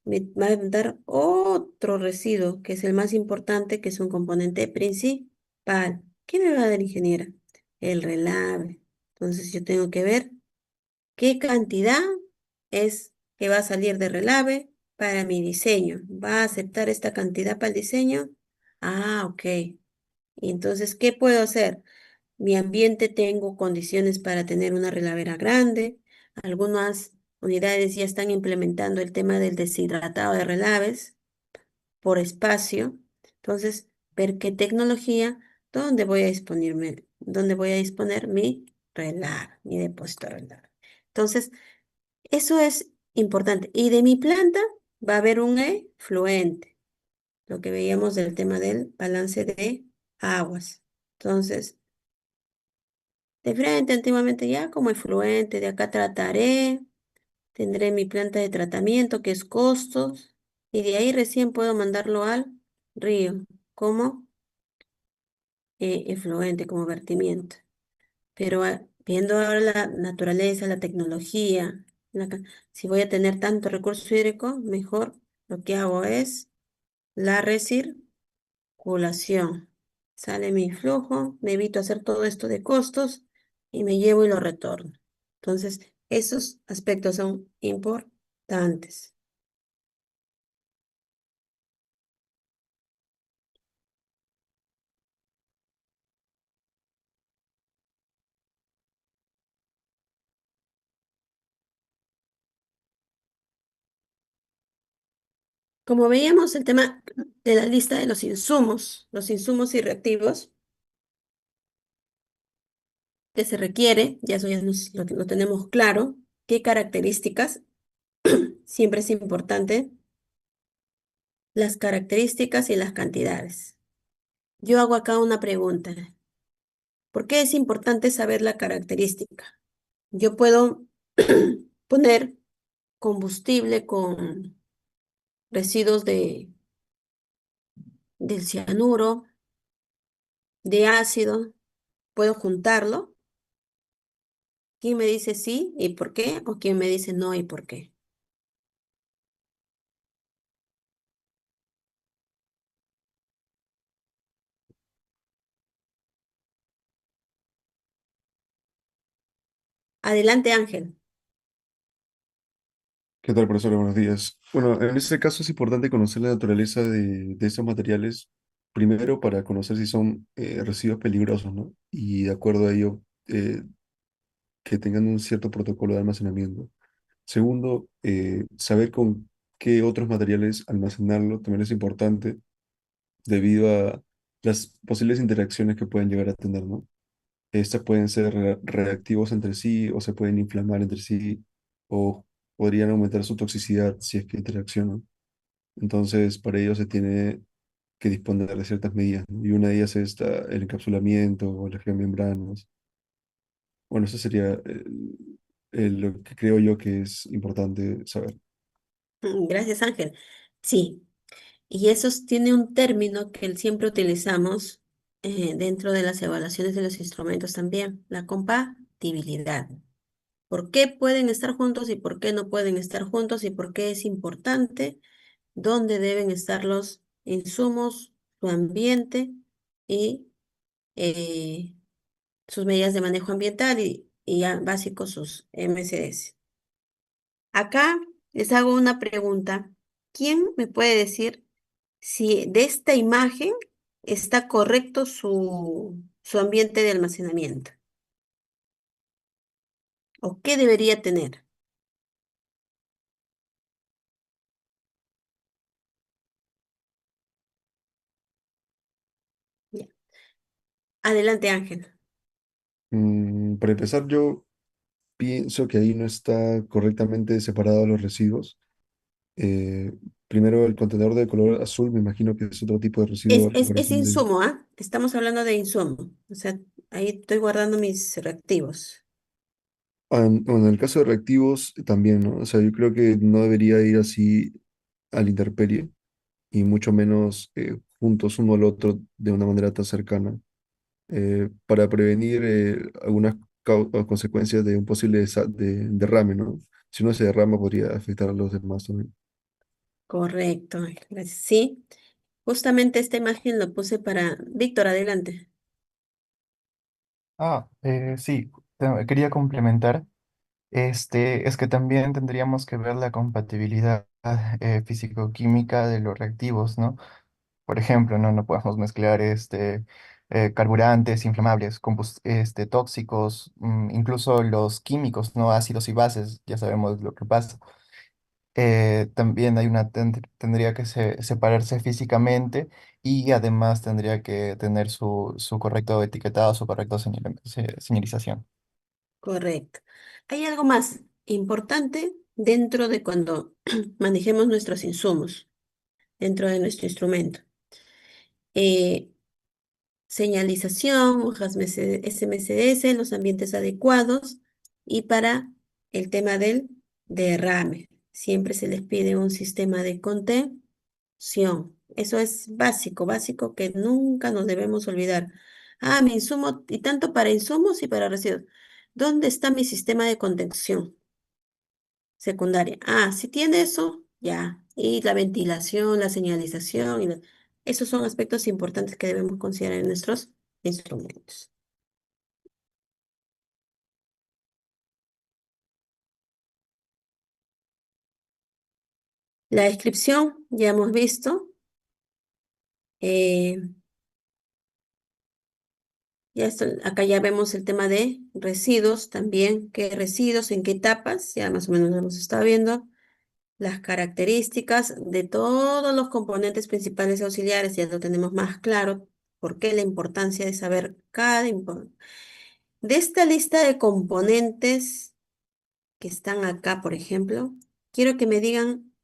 Me va a dar otro residuo, que es el más importante, que es un componente principal. ¿Qué me va a dar, ingeniera? El relave. Entonces yo tengo que ver qué cantidad es que va a salir de relave para mi diseño. ¿Va a aceptar esta cantidad para el diseño? Ok. Y entonces, ¿qué puedo hacer? Mi ambiente tengo condiciones para tener una relavera grande. Algunas unidades ya están implementando el tema del deshidratado de relaves por espacio. Entonces, ver qué tecnología, dónde voy a disponer mi relave, mi depósito de relave. Entonces, eso es importante. Y de mi planta va a haber un efluente, lo que veíamos del tema del balance de aguas. Entonces, de frente, antiguamente ya como efluente, de acá trataré, tendré mi planta de tratamiento que es costos, y de ahí recién puedo mandarlo al río como efluente, como vertimiento. Pero viendo ahora la naturaleza, la tecnología, si voy a tener tanto recurso hídrico, mejor lo que hago es la recirculación. Sale mi flujo, me evito hacer todo esto de costos y me llevo y lo retorno. Entonces, esos aspectos son importantes. Como veíamos el tema de la lista de los insumos y reactivos que se requiere, ya eso ya lo tenemos claro, qué características, siempre es importante, las características y las cantidades. Yo hago acá una pregunta. ¿Por qué es importante saber la característica? Yo puedo poner combustible con residuos del cianuro, de ácido, puedo juntarlo. ¿Quién me dice sí y por qué? ¿O quién me dice no y por qué? Adelante, Ángel. ¿Qué tal, profesor? Buenos días. Bueno, en este caso es importante conocer la naturaleza de estos materiales, primero para conocer si son residuos peligrosos, ¿no? Y de acuerdo a ello, que tengan un cierto protocolo de almacenamiento. Segundo, saber con qué otros materiales almacenarlo también es importante debido a las posibles interacciones que pueden llegar a tener, ¿no? Estas pueden ser reactivos entre sí o se pueden inflamar entre sí o podrían aumentar su toxicidad si es que interaccionan. Entonces, para ello se tiene que disponer de ciertas medidas, ¿no? Y una de ellas es el encapsulamiento o las geomembranas. Bueno, eso sería lo que creo yo que es importante saber. Gracias, Ángel. Sí, y eso tiene un término que siempre utilizamos dentro de las evaluaciones de los instrumentos también, la compatibilidad. ¿Por qué pueden estar juntos y por qué no pueden estar juntos y por qué es importante? ¿Dónde deben estar los insumos, su ambiente y eh, sus medidas de manejo ambiental y ya básicos sus MCDs? Acá les hago una pregunta. ¿Quién me puede decir si de esta imagen está correcto su ambiente de almacenamiento? ¿O qué debería tener? Ya. Adelante, Ángel. Para empezar, yo pienso que ahí no está correctamente separado los residuos. Eh, Primero, el contenedor de color azul, me imagino que es otro tipo de residuo a Es comparación de... insumo, ¿ah? Estamos hablando de insumo. O sea, ahí estoy guardando mis reactivos. Bueno, en el caso de reactivos también, ¿no? O sea, yo creo que no debería ir así a la intemperie y mucho menos juntos uno al otro de una manera tan cercana para prevenir algunas consecuencias de un posible derrame, ¿no? Si uno se derrama podría afectar a los demás también. Correcto, Ángel. Gracias. Sí, justamente esta imagen lo puse para Víctor, adelante. Sí, quería complementar. Es que también tendríamos que ver la compatibilidad físico-química de los reactivos, ¿no? Por ejemplo, no podemos mezclar carburantes inflamables, tóxicos, incluso los químicos, ¿no? Ácidos y bases, ya sabemos lo que pasa. También tendría que separarse físicamente y además tendría que tener su correcto etiquetado, su correcto señalización. Correcto. Hay algo más importante dentro de cuando manejemos nuestros insumos, dentro de nuestro instrumento. Eh, Señalización, hojas SMSS, los ambientes adecuados y para el tema del derrame. Siempre se les pide un sistema de contención. Eso es básico, básico que nunca nos debemos olvidar. Ah, mi insumo, y tanto para insumos y para residuos. ¿Dónde está mi sistema de contención secundaria? Ah, si tiene eso, ya. Y la ventilación, la señalización, esos son aspectos importantes que debemos considerar en nuestros instrumentos. La descripción, ya hemos visto. eh, Acá ya vemos el tema de residuos también. ¿Qué residuos? ¿En qué etapas? Ya más o menos lo hemos estado viendo. las características de todos los componentes principales y auxiliares, ya lo tenemos más claro, por qué la importancia de saber de esta lista de componentes que están acá, por ejemplo, quiero que me digan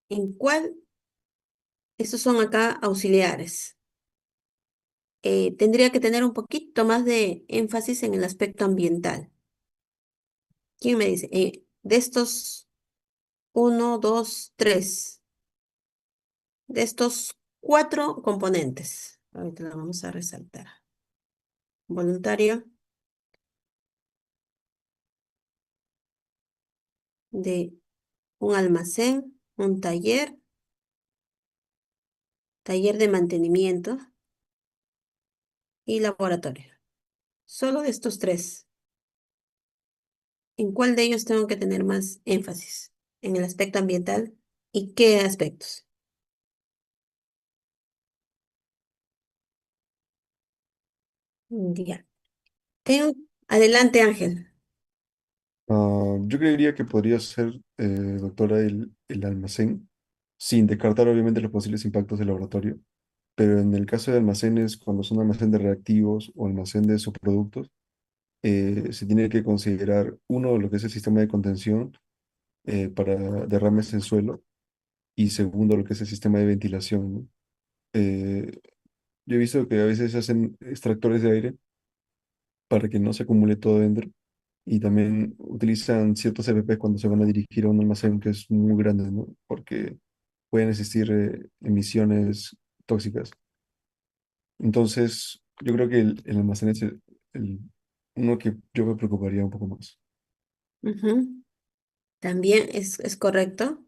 en cuál, estos son acá auxiliares. Tendría que tener un poquito más de énfasis en el aspecto ambiental. ¿Quién me dice? De estos uno, dos, tres, de estos cuatro componentes. Ahorita lo vamos a resaltar. Voluntario de un almacén, un taller de mantenimiento y laboratorio. Solo de estos tres. ¿En cuál de ellos tengo que tener más énfasis? ¿En el aspecto ambiental? ¿Y qué aspectos? Ya. Adelante, Ángel. Yo creería que podría ser, doctora, el almacén, sin descartar obviamente los posibles impactos del laboratorio. Pero en el caso de almacenes, cuando son almacén de reactivos o almacén de subproductos, se tiene que considerar uno, lo que es el sistema de contención para derrames en suelo, y segundo, lo que es el sistema de ventilación, ¿no? Eh, yo he visto que a veces hacen extractores de aire para que no se acumule todo dentro, y también utilizan ciertos EPPs cuando se van a dirigir a un almacén que es muy grande, ¿no? Porque pueden existir emisiones tóxicas. Entonces, yo creo que el almacén es el- uno que yo me preocuparía un poco más. Ujú. También es correcto.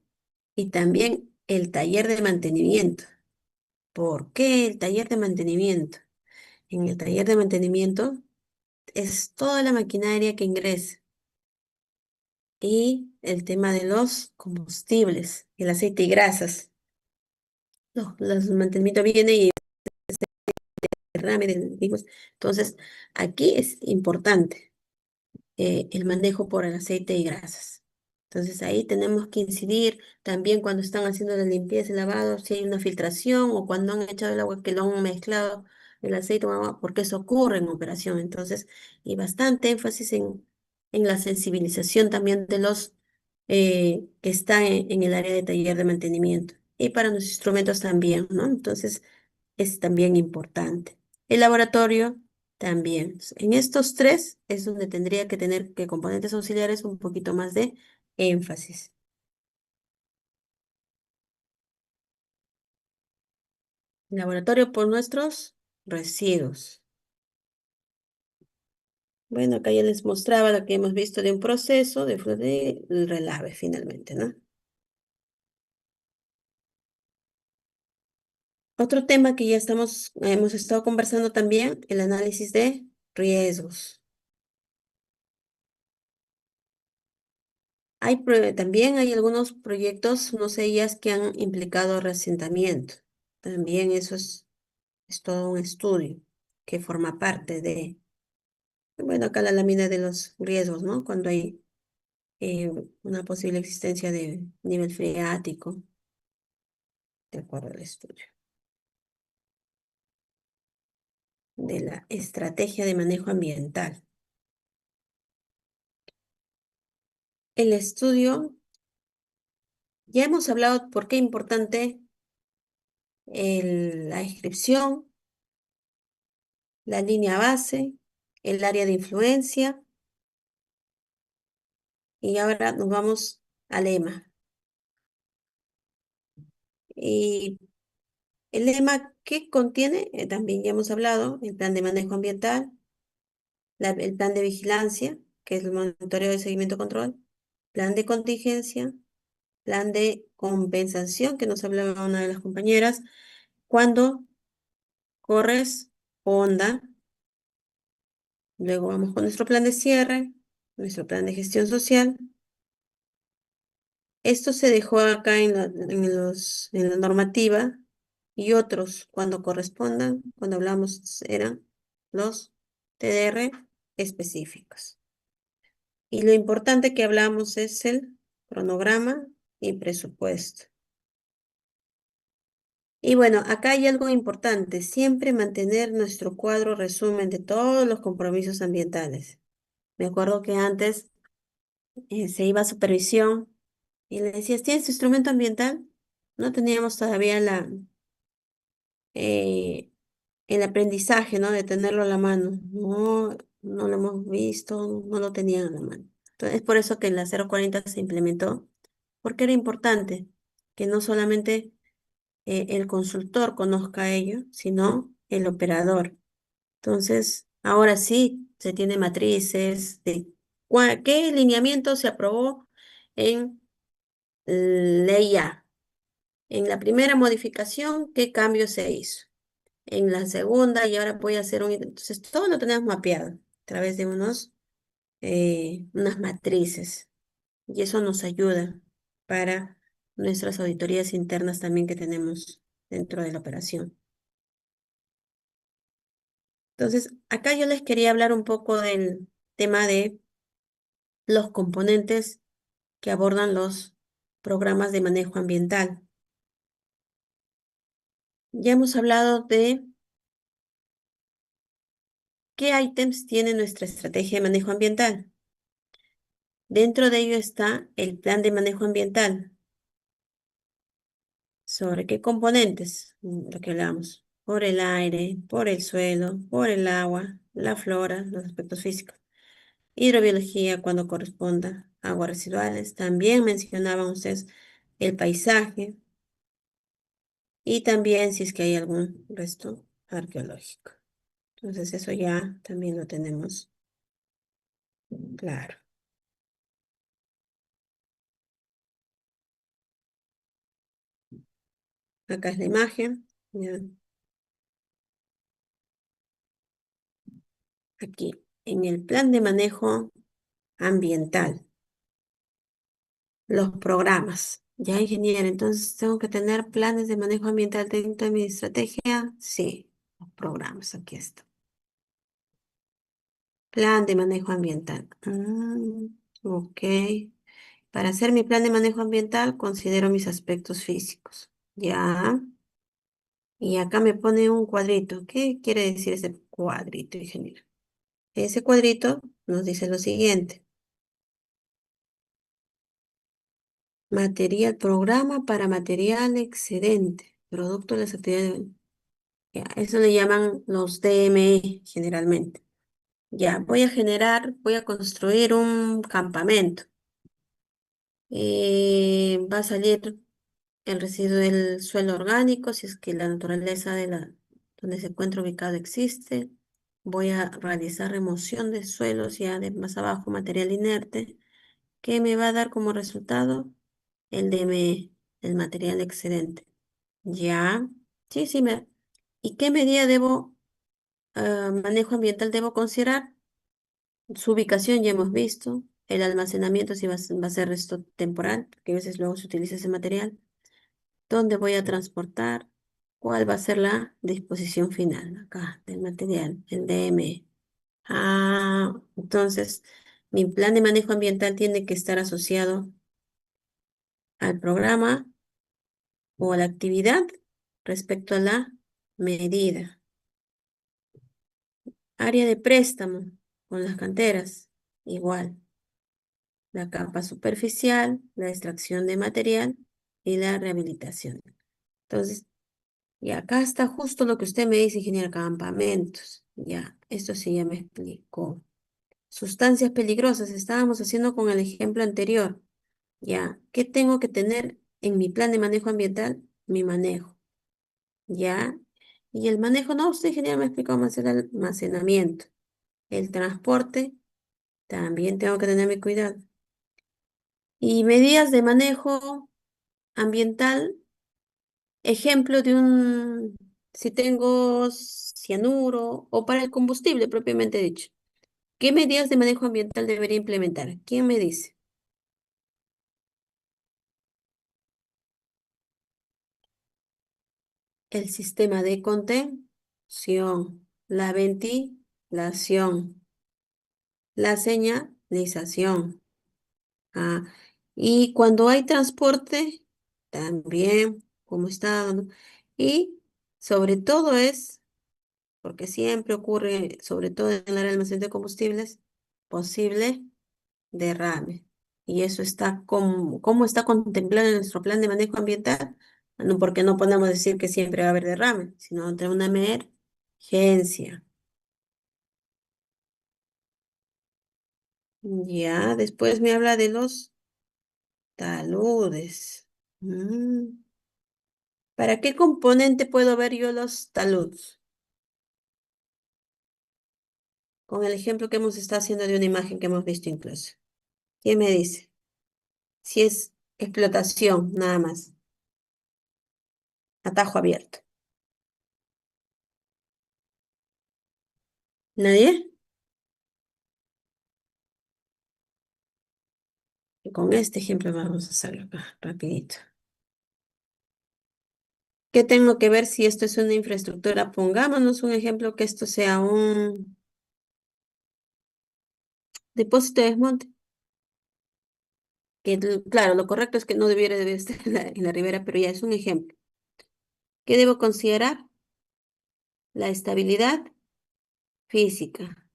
Y también el taller de mantenimiento. ¿Por qué el taller de mantenimiento? En el taller de mantenimiento es toda la maquinaria que ingresa y el tema de los combustibles, el aceite y grasas. No, el mantenimiento viene y derrame del mismo. Entonces, aquí es importante el manejo por el aceite y grasas. Entonces ahí tenemos que incidir también cuando están haciendo la limpieza y lavado, si hay una filtración o cuando han echado el agua que lo han mezclado el aceite o agua, porque eso ocurre en operación. Entonces, y bastante énfasis en la sensibilización también de los que están en el área de taller de mantenimiento. Y para los instrumentos también, ¿no? Entonces, es también importante. El laboratorio también. En estos tres es donde tendría que tener que componentes auxiliares un poquito más de énfasis. Laboratorio por nuestros residuos. Bueno, acá ya les mostraba lo que hemos visto de un proceso de relave finalmente, ¿no? Otro tema que ya hemos estado conversando también, el análisis de riesgos. También hay algunos proyectos, no sé, ellas que han implicado reasentamiento. También eso es todo un estudio que forma parte de, bueno, acá la lámina de los riesgos, ¿no? Cuando hay una posible existencia de nivel freático, de acuerdo al estudio, de la estrategia de manejo ambiental. El estudio, ya hemos hablado por qué es importante la inscripción, la línea base, el área de influencia, y ahora nos vamos al lema. Y el lema, ¿qué contiene? También ya hemos hablado, el plan de manejo ambiental, el plan de vigilancia, que es el monitoreo de seguimiento control, plan de contingencia, plan de compensación, que nos hablaba una de las compañeras, cuando corresponda. Luego vamos con nuestro plan de cierre, nuestro plan de gestión social. Esto se dejó acá en la normativa y otros cuando correspondan, cuando hablamos, eran los TDR específicos. Y lo importante que hablamos es el cronograma y presupuesto. Y bueno, acá hay algo importante, siempre mantener nuestro cuadro resumen de todos los compromisos ambientales. Me acuerdo que antes se iba a supervisión y le decías, ¿tienes tu instrumento ambiental? No teníamos todavía eh, el aprendizaje, ¿no? De tenerlo a la mano. No, no lo hemos visto, no lo tenían a la mano. Entonces, es por eso que la 040 se implementó, porque era importante que no solamente el consultor conozca ello, sino el operador. Entonces, ahora sí, se tiene matrices de qué lineamiento se aprobó en ley A. En la primera modificación, qué cambio se hizo. En la segunda, y ahora voy a hacer un... Entonces, todo lo tenemos mapeado a través de unas matrices. Y eso nos ayuda para nuestras auditorías internas también que tenemos dentro de la operación. Entonces, acá yo les quería hablar un poco del tema de los componentes que abordan los programas de manejo ambiental. Ya hemos hablado de qué ítems tiene nuestra estrategia de manejo ambiental. Dentro de ello está el plan de manejo ambiental. ¿Sobre qué componentes? Lo que hablamos. Por el aire, por el suelo, por el agua, la flora, los aspectos físicos. Hidrobiología cuando corresponda. Aguas residuales. También mencionaban ustedes el paisaje y también si es que hay algún resto arqueológico. Entonces eso ya también lo tenemos claro. Acá es la imagen. Ya. Aquí, en el plan de manejo ambiental, los programas. Ya, ingeniero, entonces tengo que tener planes de manejo ambiental dentro de mi estrategia. Sí, los programas, aquí está. Plan de manejo ambiental. Ok. Para hacer mi plan de manejo ambiental, considero mis aspectos físicos. Ya. Y acá me pone un cuadrito. ¿Qué quiere decir ese cuadrito, ingeniero? Ese cuadrito nos dice lo siguiente. Material, programa para material excedente, producto de las actividades. Ya, eso le llaman los DME generalmente. Ya, voy a construir un campamento. Va a salir el residuo del suelo orgánico, si es que la naturaleza de donde se encuentra ubicado existe. Voy a realizar remoción de suelos ya de más abajo, material inerte, que me va a dar como resultado el DME, el material excedente. Ya, sí, sí, ¿y qué medida manejo ambiental debo considerar? Su ubicación ya hemos visto, el almacenamiento si va a ser resto temporal, porque a veces luego se utiliza ese material. ¿Dónde voy a transportar? ¿Cuál va a ser la disposición final acá del material, el DM? Entonces, mi plan de manejo ambiental tiene que estar asociado al programa o a la actividad respecto a la medida. Área de préstamo con las canteras, igual. La capa superficial, la extracción de material y la rehabilitación. Entonces, y acá está justo lo que usted me dice, ingeniero, campamentos. Ya, esto sí ya me explicó. Sustancias peligrosas, estábamos haciendo con el ejemplo anterior. Ya, ¿qué tengo que tener en mi plan de manejo ambiental? Mi manejo. Ya, y el manejo, no, usted, ingeniero, me explicó más el almacenamiento. El transporte, también tengo que tener mi cuidado. Y medidas de manejo ambiental, ejemplo de si tengo cianuro o para el combustible propiamente dicho. ¿Qué medidas de manejo ambiental debería implementar? ¿Quién me dice? El sistema de contención, la ventilación, la señalización. Y cuando hay transporte, también, como está, ¿no? Y sobre todo es, porque siempre ocurre, sobre todo en el área de almacén de combustibles, posible derrame. Y eso está como, ¿cómo está contemplado en nuestro plan de manejo ambiental? No, porque no podemos decir que siempre va a haber derrame, sino ante una emergencia. Ya, después me habla de los taludes. Mm, ¿Para qué componente puedo ver yo los taludes? Con el ejemplo que hemos estado haciendo de una imagen que hemos visto incluso. ¿Quién me dice? Si es explotación, nada más. Atajo abierto. ¿Nadie? Y con este ejemplo vamos a hacerlo acá, rapidito. ¿Qué tengo que ver si esto es una infraestructura? Pongámonos un ejemplo que esto sea un depósito de desmonte. Que claro, lo correcto es que no debiera de estar en la ribera, pero ya es un ejemplo. ¿Qué debo considerar? La estabilidad física.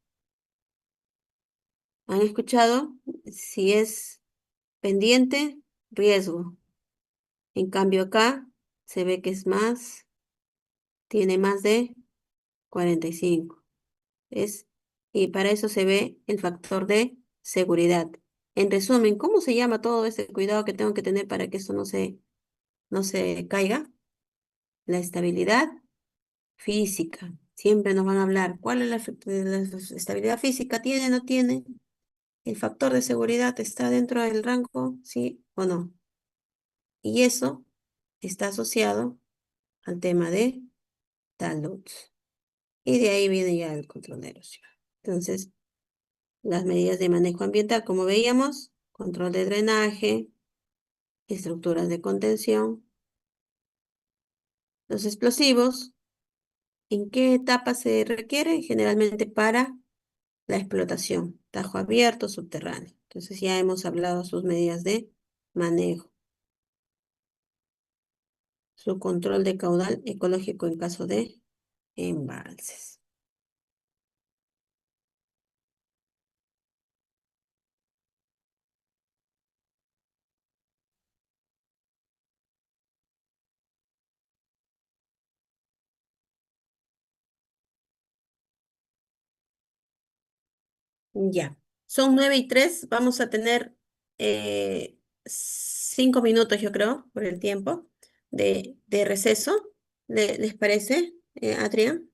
¿Han escuchado? Si es pendiente, riesgo. En cambio acá se ve que es más, tiene más de 45. Es, y para eso se ve el factor de seguridad. En resumen, ¿cómo se llama todo ese cuidado que tengo que tener para que esto no se caiga? La estabilidad física. Siempre nos van a hablar. ¿Cuál es la estabilidad física? ¿Tiene, no tiene? ¿El factor de seguridad está dentro del rango? ¿Sí o no? Y eso está asociado al tema de talud. Y de ahí viene ya el control de erosión. Entonces, las medidas de manejo ambiental, como veíamos, control de drenaje, estructuras de contención, los explosivos, ¿en qué etapa se requiere? Generalmente para la explotación, tajo abierto, subterráneo. Entonces ya hemos hablado sus medidas de manejo, su control de caudal ecológico en caso de embalses. Ya, son 9:03, vamos a tener 5 minutos, yo creo, por el tiempo de receso. ¿Les parece, Adrián?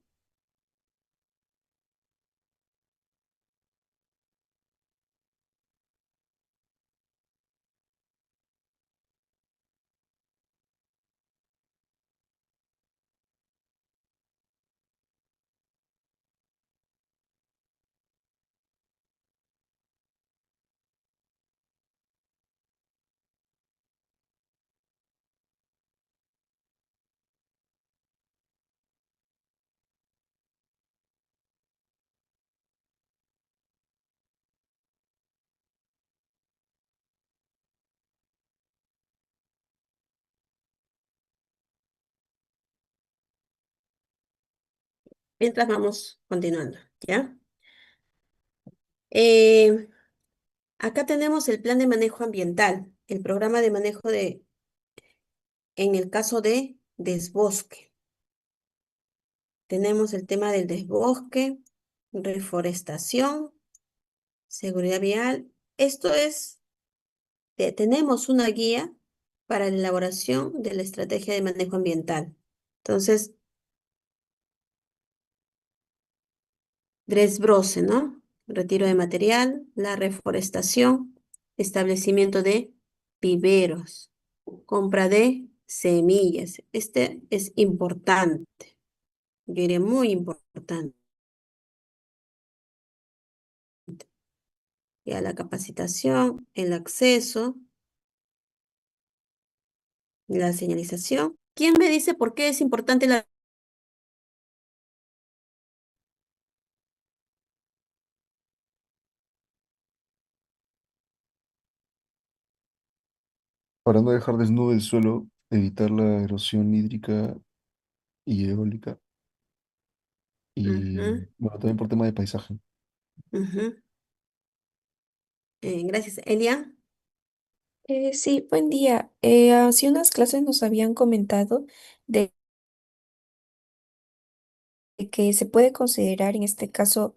Mientras vamos continuando, ¿ya? Eh, Acá tenemos el plan de manejo ambiental, el programa de manejo en el caso de desbosque. Tenemos el tema del desbosque, reforestación, seguridad vial. Esto es, tenemos una guía para la elaboración de la estrategia de manejo ambiental. Entonces, desbroce, ¿no? Retiro de material, la reforestación, establecimiento de viveros, compra de semillas. Este es importante, yo diría muy importante. Ya la capacitación, el acceso, la señalización. ¿Quién me dice por qué es importante la... Para no dejar desnudo el suelo, evitar la erosión hídrica y eólica. Y Ujú, bueno, también por tema de paisaje. ujú. Gracias, Elia. Sí, buen día. Hace unas clases nos habían comentado de que se puede considerar en este caso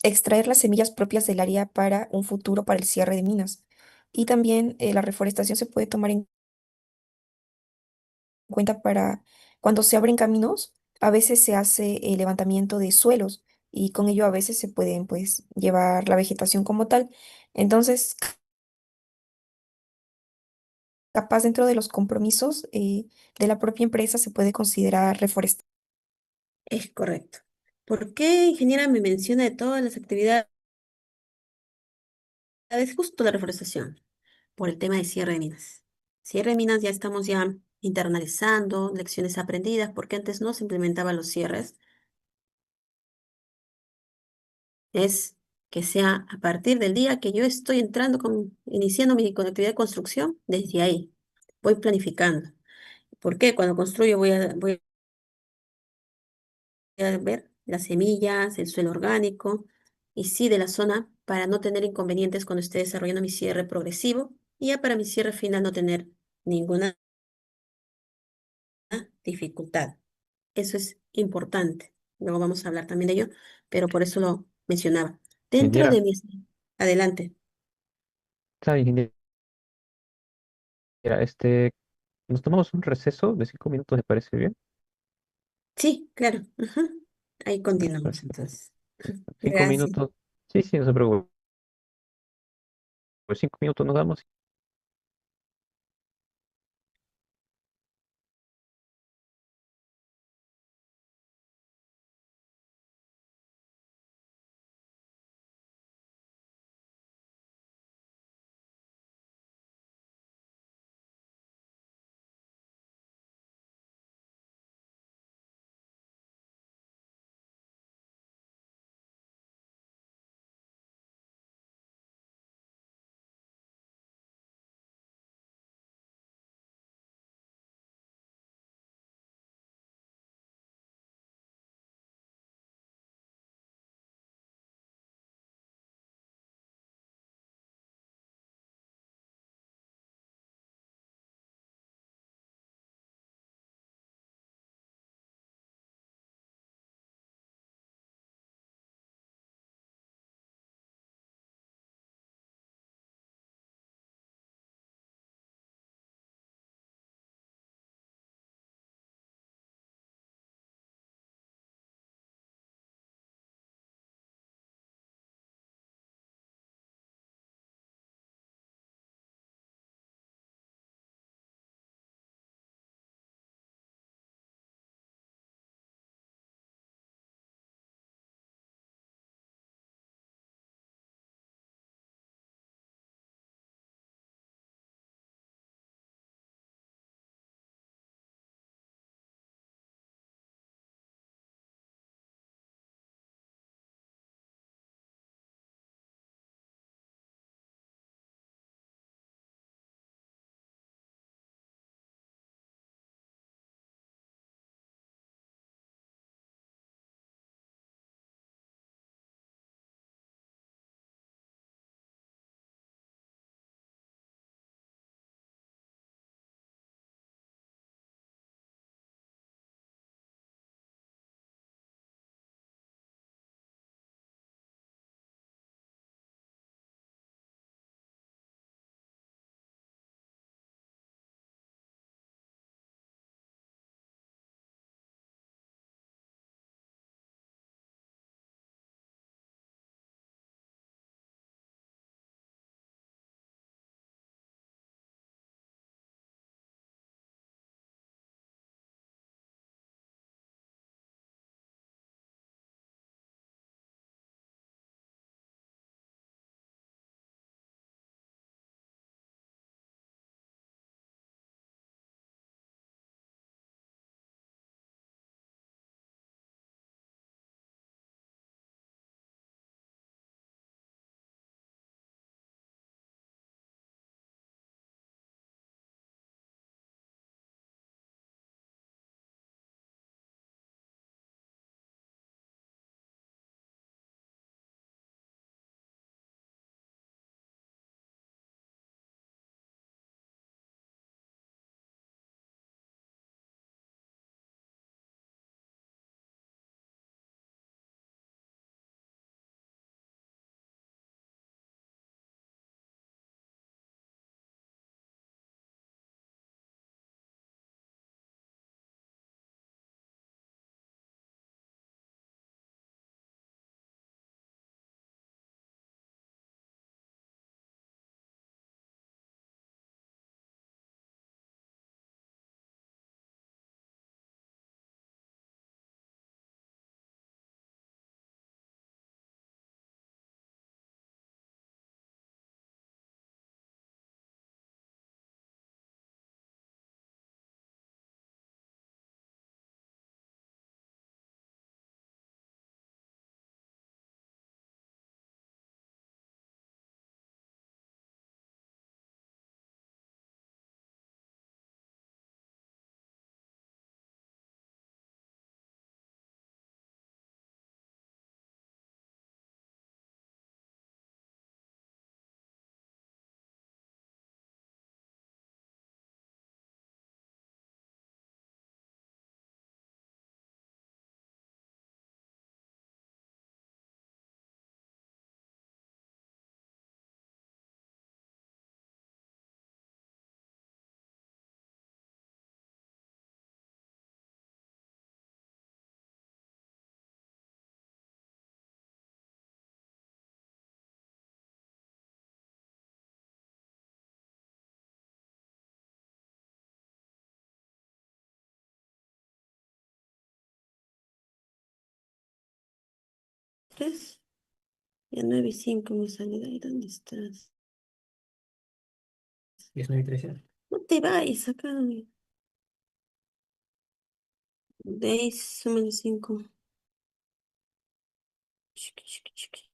extraer las semillas propias del área para un futuro para el cierre de minas. Y también la reforestación se puede tomar en cuenta para cuando se abren caminos, a veces se hace el levantamiento de suelos y con ello a veces se pueden pues llevar la vegetación como tal. Entonces, capaz dentro de los compromisos de la propia empresa se puede considerar reforestar. Es correcto. ¿Por qué, ingeniera, me menciona de todas las actividades justo la reforestación? Por el tema de cierre de minas. Cierre de minas ya estamos ya internalizando lecciones aprendidas, porque antes no se implementaban los cierres. Es que sea a partir del día que yo estoy iniciando mi actividad de construcción, desde ahí voy planificando. ¿Por qué? Cuando construyo voy a ver las semillas, el suelo orgánico y sí de la zona para no tener inconvenientes cuando esté desarrollando mi cierre progresivo y ya para mi cierre final no tener ninguna dificultad. Eso es importante. Luego vamos a hablar también de ello, pero por eso lo mencionaba. Dentro Ingeniera, de mis... Adelante. claro, ingeniera, nos tomamos un receso de 5 minutos, ¿le parece bien? Sí, claro. Ajá. Ahí continuamos Perfecto. entonces. Cinco Gracias. minutos. Sí, sí, no se preocupe. Pues 5 minutos nos damos. ¿Qué es? Ya 9:05 me sale de ahí. ¿Dónde estás? 19:13. No te vayas acá. De ahí súmale 5. Chiqui, chiqui, chiqui.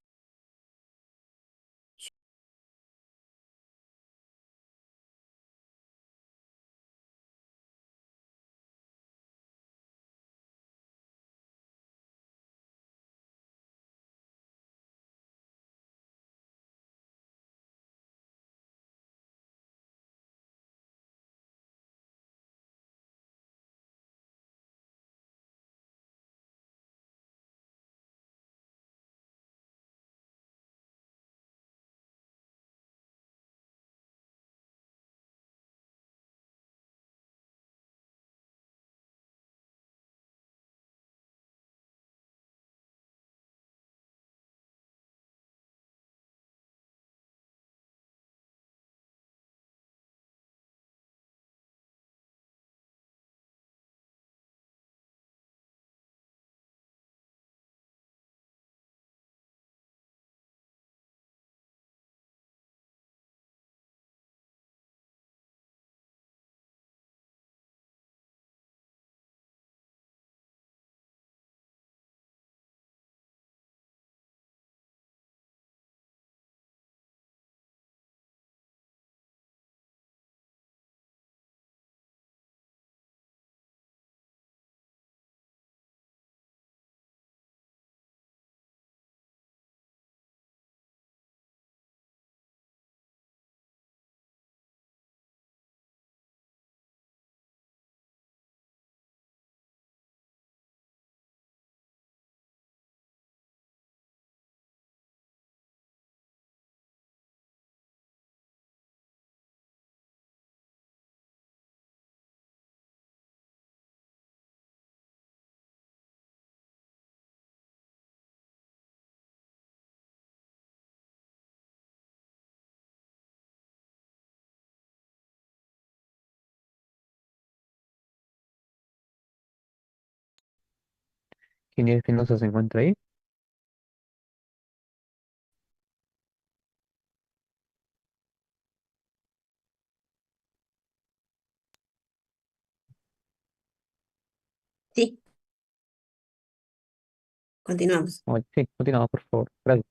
Ingeniero Espinosa se encuentra ahí. Sí, continuamos. Sí, continuamos, por favor. Gracias.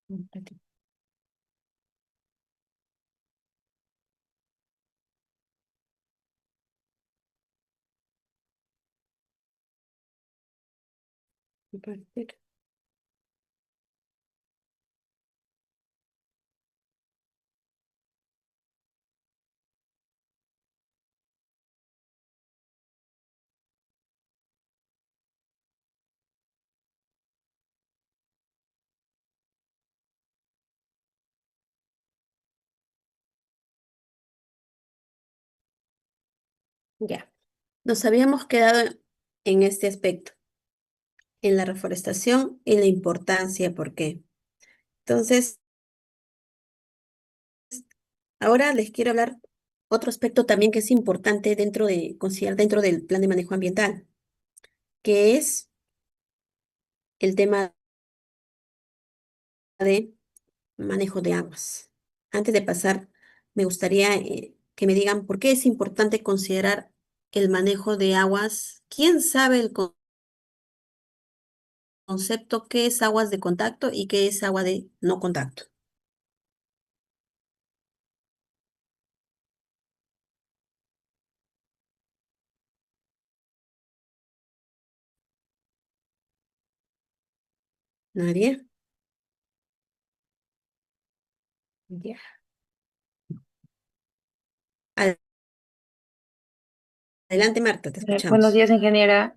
Un ratito. Compartir. Ya. Nos habíamos quedado en este aspecto, en la reforestación y la importancia, ¿por qué? Entonces, ahora les quiero hablar otro aspecto también que es importante considerar dentro del plan de manejo ambiental, que es el tema de manejo de aguas. Antes de pasar, me gustaría que me digan por qué es importante considerar el manejo de aguas. ¿Quién sabe el concepto qué es aguas de contacto y qué es agua de no contacto? ¿Nadie? Ya. Adelante, Marta, te Buenos escuchamos. días, ingeniera.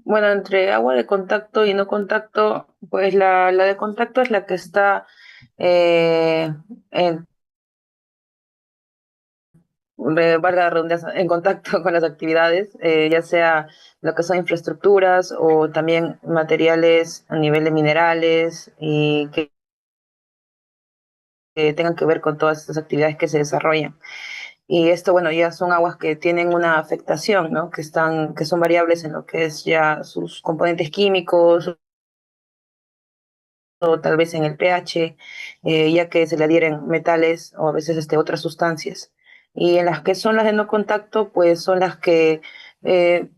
Bueno, entre agua de contacto y no contacto, pues la de contacto es la que está eh, en, valga la redundancia, en contacto con las actividades, ya sea lo que son infraestructuras o también materiales a nivel de minerales y que tengan que ver con todas estas actividades que se desarrollan. Y esto, bueno, ya son aguas que tienen una afectación, ¿no? Que son variables en lo que es ya sus componentes químicos o tal vez en el pH, ya que se le adhieren metales o a veces otras sustancias. Y en las que son las de no contacto, pues son las que eh,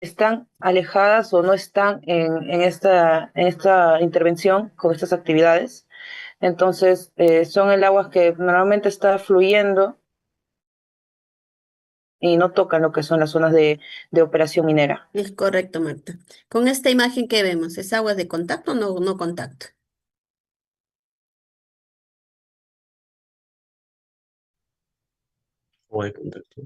están alejadas o no están en esta intervención con estas actividades. Entonces, son el agua que normalmente está fluyendo y no tocan lo que son las zonas de operación minera. Es correcto, Marta. Con esta imagen que vemos, ¿es agua de contacto o no contacto? O de contacto.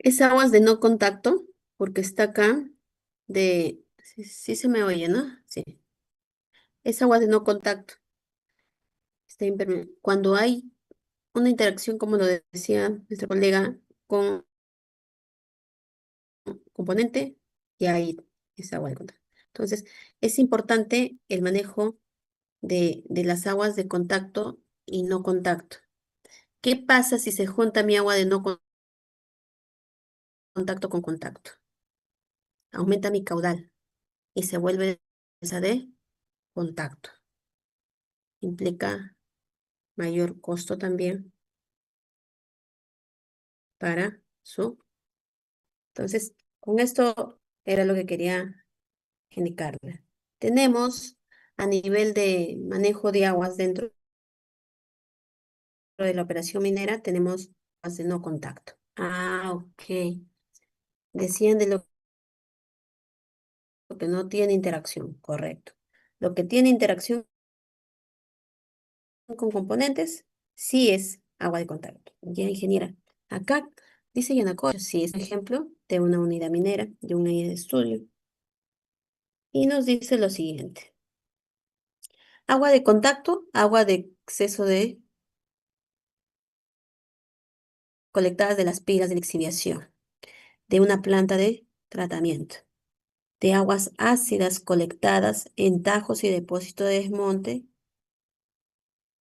Es aguas de no contacto, porque está acá sí, sí se me oye, ¿no? Sí. Es agua de no contacto. Cuando hay una interacción, como lo decía nuestra colega, con componente, y ahí es agua de contacto. Entonces, es importante el manejo de las aguas de contacto y no contacto. ¿Qué pasa si se junta mi agua de no contacto con contacto? Aumenta mi caudal y se vuelve esa de contacto. Implica mayor costo también para su. Entonces, con esto era lo que quería indicarle. Tenemos a nivel de manejo de aguas dentro de la operación minera, tenemos aguas de no contacto. Ah, ok. Decían de lo que no tiene interacción, correcto. Lo que tiene interacción con componentes, sí es agua de contacto. Ya, ingeniera, acá dice Yanacocha, sí es un ejemplo de una unidad minera, de un área de estudio. Y nos dice lo siguiente. Agua de contacto, agua de exceso de colectadas de las pilas de lixiviación, de una planta de tratamiento, de aguas ácidas colectadas en tajos y depósito de desmonte,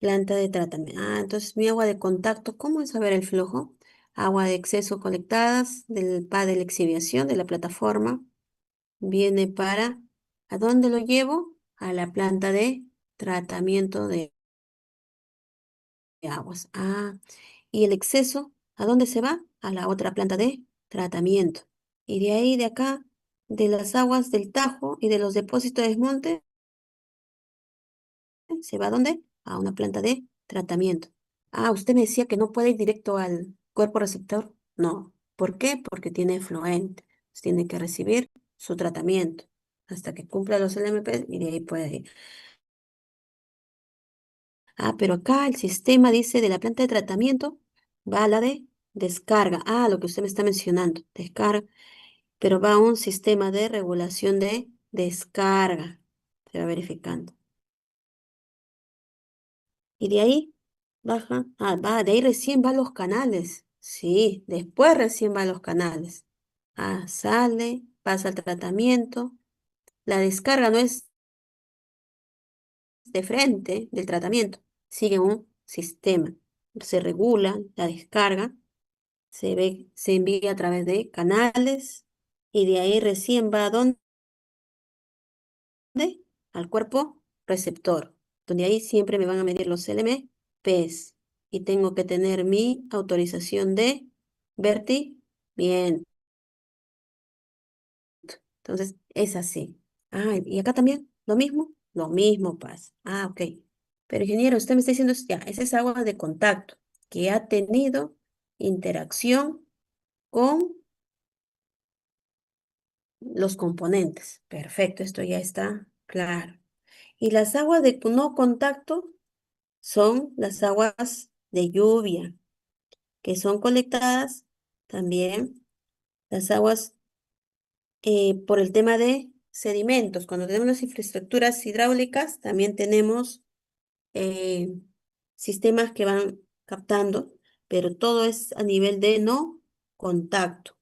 planta de tratamiento. Ah, entonces mi agua de contacto, ¿cómo es saber el flujo? Agua de exceso colectadas del pad de lixiviación de la plataforma, viene para, ¿a dónde lo llevo? A la planta de tratamiento de aguas. Ah, y el exceso, ¿a dónde se va? A la otra planta de tratamiento. Y de ahí, de acá, de las aguas del Tajo y de los depósitos de desmonte, ¿se va a dónde? A una planta de tratamiento. Ah, usted me decía que no puede ir directo al cuerpo receptor. No. ¿Por qué? Porque tiene efluente. Tiene que recibir su tratamiento hasta que cumpla los LMP y de ahí puede ir. Ah, pero acá el sistema dice de la planta de tratamiento va a la de descarga. Ah, lo que usted me está mencionando, descarga, pero va a un sistema de regulación de descarga. Se va verificando. Y de ahí baja. Ah, de ahí recién va a los canales. Sí, después recién va a los canales. Ah, sale, pasa al tratamiento. La descarga no es de frente del tratamiento, sigue un sistema. Se regula la descarga. Se envía a través de canales y de ahí recién va a dónde? Al cuerpo receptor, donde ahí siempre me van a medir los LMPs y tengo que tener mi autorización de vertimiento. Entonces, es así. Ah, y acá también, lo mismo pasa. Ah, ok. Pero ingeniero, usted me está diciendo, ya, esa es agua de contacto que ha tenido interacción con los componentes. Perfecto, esto ya está claro. Y las aguas de no contacto son las aguas de lluvia, que son colectadas también las aguas por el tema de sedimentos. Cuando tenemos las infraestructuras hidráulicas, también tenemos eh, sistemas que van captando, pero todo es a nivel de no contacto.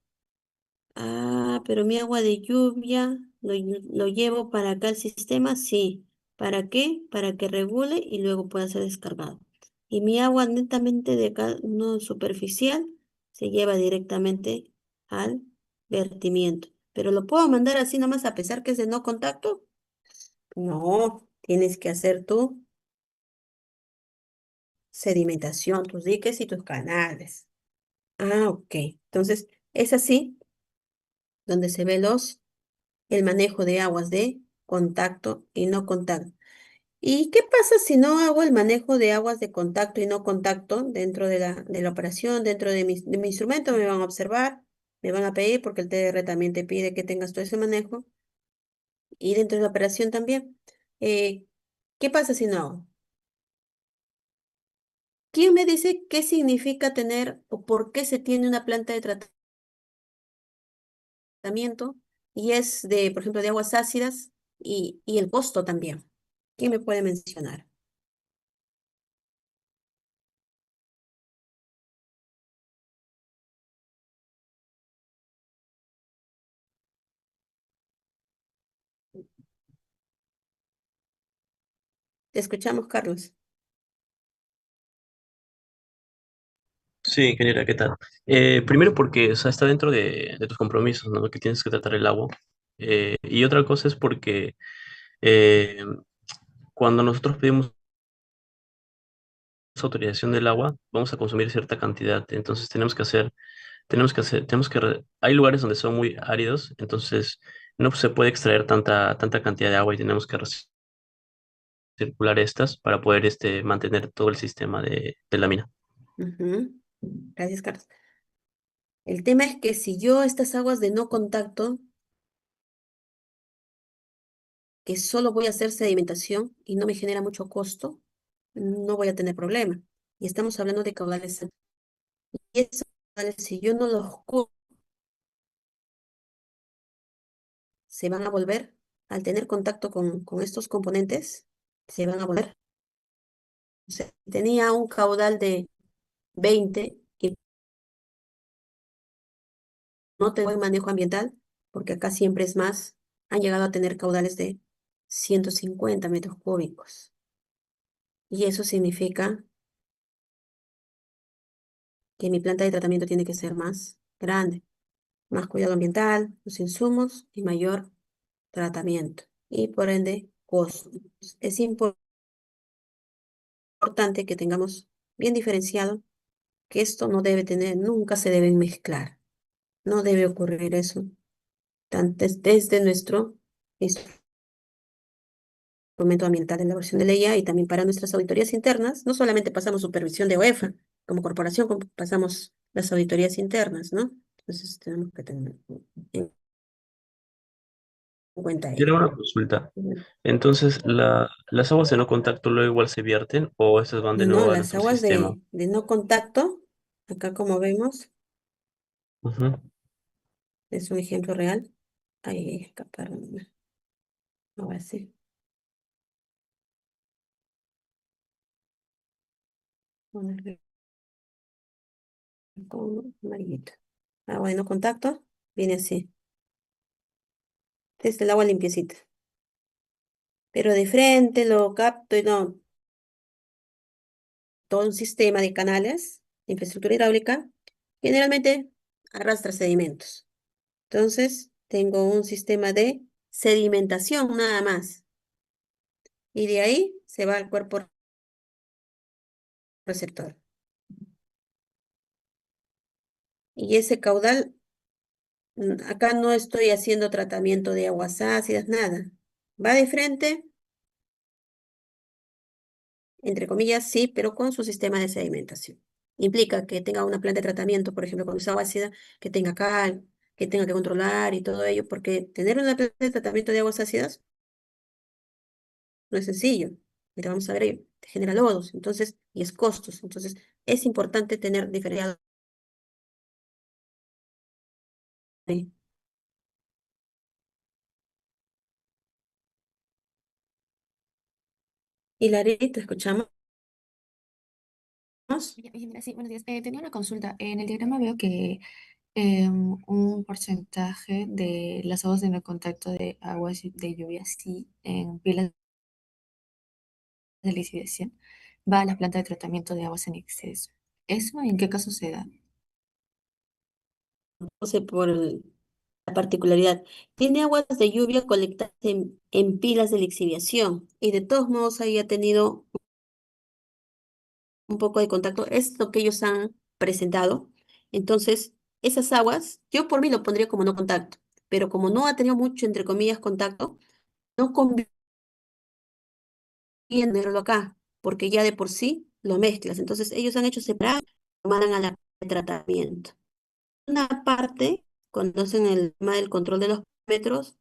Ah, pero mi agua de lluvia lo llevo para acá el sistema, sí. ¿Para qué? Para que regule y luego pueda ser descargado. Y mi agua netamente de acá, no superficial, se lleva directamente al vertimiento. Pero lo puedo mandar así nomás a pesar que es de no contacto. No, tienes que hacer tu sedimentación, tus diques y tus canales. Ah, ok. Entonces, es así donde se ve el manejo de aguas de contacto y no contacto. ¿Y qué pasa si no hago el manejo de aguas de contacto y no contacto dentro de la operación, dentro de mi instrumento? Me van a observar, me van a pedir, porque el TDR también te pide que tengas todo ese manejo, y dentro de la operación también. Eh, ¿Qué pasa si no hago? ¿Quién me dice qué significa tener o por qué se tiene una planta de tratamiento y es de, por ejemplo, de aguas ácidas y el costo también? ¿Quién me puede mencionar? Te escuchamos, Carlos. Sí, ingeniera, ¿qué tal? Primero porque, o sea, está dentro de tus compromisos, ¿no? Que tienes que tratar el agua. Y otra cosa es porque eh, cuando nosotros pedimos autorización del agua, vamos a consumir cierta cantidad. Entonces hay lugares donde son muy áridos, entonces no se puede extraer tanta cantidad de agua y tenemos que recircular estas para poder mantener todo el sistema de la mina. Ujú. Gracias, Carlos. El tema es que si yo estas aguas de no contacto, que solo voy a hacer sedimentación y no me genera mucho costo, no voy a tener problema. Y estamos hablando de caudales altos. Y esos caudales, si yo no los cubro, se van a volver, al tener contacto con estos componentes, se van a volver. O sea, si tenía un caudal de 20 y no tengo buen manejo ambiental, porque acá siempre es más, han llegado a tener caudales de 150 metros cúbicos. Y eso significa que mi planta de tratamiento tiene que ser más grande, más cuidado ambiental, los insumos y mayor tratamiento. Y por ende, costo. Es importante que tengamos bien diferenciado que esto no debe tener, nunca se deben mezclar. No debe ocurrir eso. Tanto desde nuestro instrumento ambiental de la versión de ley A y también para nuestras auditorías internas, no solamente pasamos supervisión de OEFA como corporación, como pasamos las auditorías internas, ¿no? Entonces tenemos que tener en cuenta Quiero ello. una consulta. Ujú. Entonces, ¿las aguas de no contacto luego igual se vierten o estas van de No, nuevo a las nuestro aguas sistema? de no contacto, acá como vemos, Ujú. es un ejemplo real. Ahí escaparon. Ahora sí. Ponerle con amarillito. Agua de no contacto, viene así. Este es el agua limpiecita. Pero de frente lo capto y no, todo un sistema de canales de infraestructura hidráulica, generalmente arrastra sedimentos. Entonces, tengo un sistema de sedimentación nada más. Y de ahí se va al cuerpo receptor. Y ese caudal, acá no estoy haciendo tratamiento de aguas ácidas, nada. Va de frente, entre comillas, sí, pero con su sistema de sedimentación. Implica que tenga una planta de tratamiento, por ejemplo, con esa agua ácida, que tenga cal, que tenga que controlar y todo ello, porque tener una planta de tratamiento de aguas ácidas no es sencillo. Mira, vamos a ver ello, te genera lodos, entonces, y es costos. Entonces, es importante tener diferenciado. Y Larry, te escuchamos. Ingeniera, sí, buenos días. Tenía una consulta. En el diagrama veo que un porcentaje de las aguas de no contacto de aguas de lluvia, sí, en pilas de lixiviación, va a la planta de tratamiento de aguas en exceso. ¿Eso en qué caso se da? No sé por la particularidad. Tiene aguas de lluvia colectadas en pilas de lixiviación y de todos modos ahí ha tenido un poco de contacto. Es lo que ellos han presentado. Entonces, esas aguas, yo por mí lo pondría como no contacto, pero como no ha tenido mucho, entre comillas, contacto, no conviene tenerlo acá, porque ya de por sí lo mezclas. Entonces, ellos han hecho separar, lo mandan a la de tratamiento. Una parte, cuando hacen el tema del control de los metros,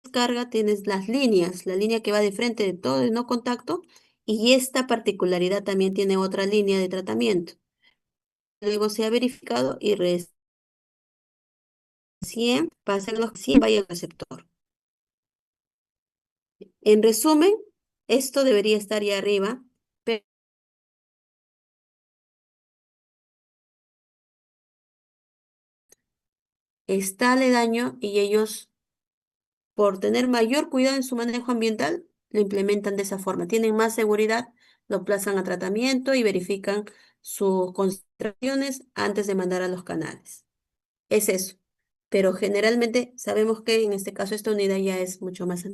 descarga, tienes las líneas, la línea que va de frente de todo el no contacto, y esta particularidad también tiene otra línea de tratamiento. Luego se ha verificado y recién pasan los 100 vaya al receptor. En resumen, esto debería estar ya arriba, pero está aledaño y ellos, por tener mayor cuidado en su manejo ambiental, lo implementan de esa forma. Tienen más seguridad, lo plazan a tratamiento y verifican sus concentraciones antes de mandar a los canales. Es eso. Pero generalmente sabemos que en este caso esta unidad ya es mucho más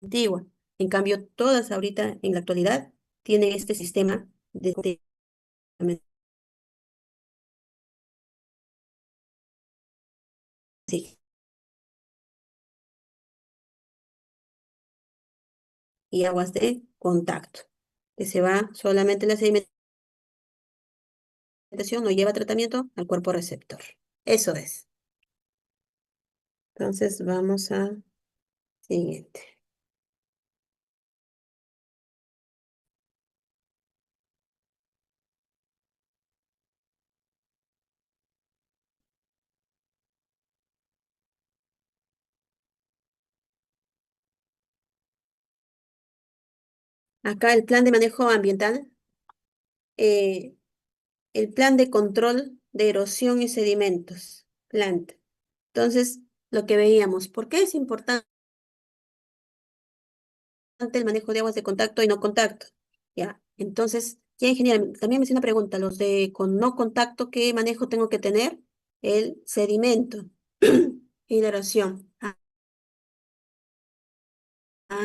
antigua. En cambio, todas ahorita en la actualidad tienen este sistema de sí, y aguas de contacto, que se va solamente la sedimentación, no lleva tratamiento al cuerpo receptor. Eso es. Entonces vamos a siguiente. Acá el plan de manejo ambiental, eh, el plan de control de erosión y sedimentos, plant. Entonces, lo que veíamos, ¿por qué es importante el manejo de aguas de contacto y no contacto? Ya, entonces, ya ingeniero, también me hice una pregunta, los de con no contacto, ¿qué manejo tengo que tener? El sedimento y la erosión.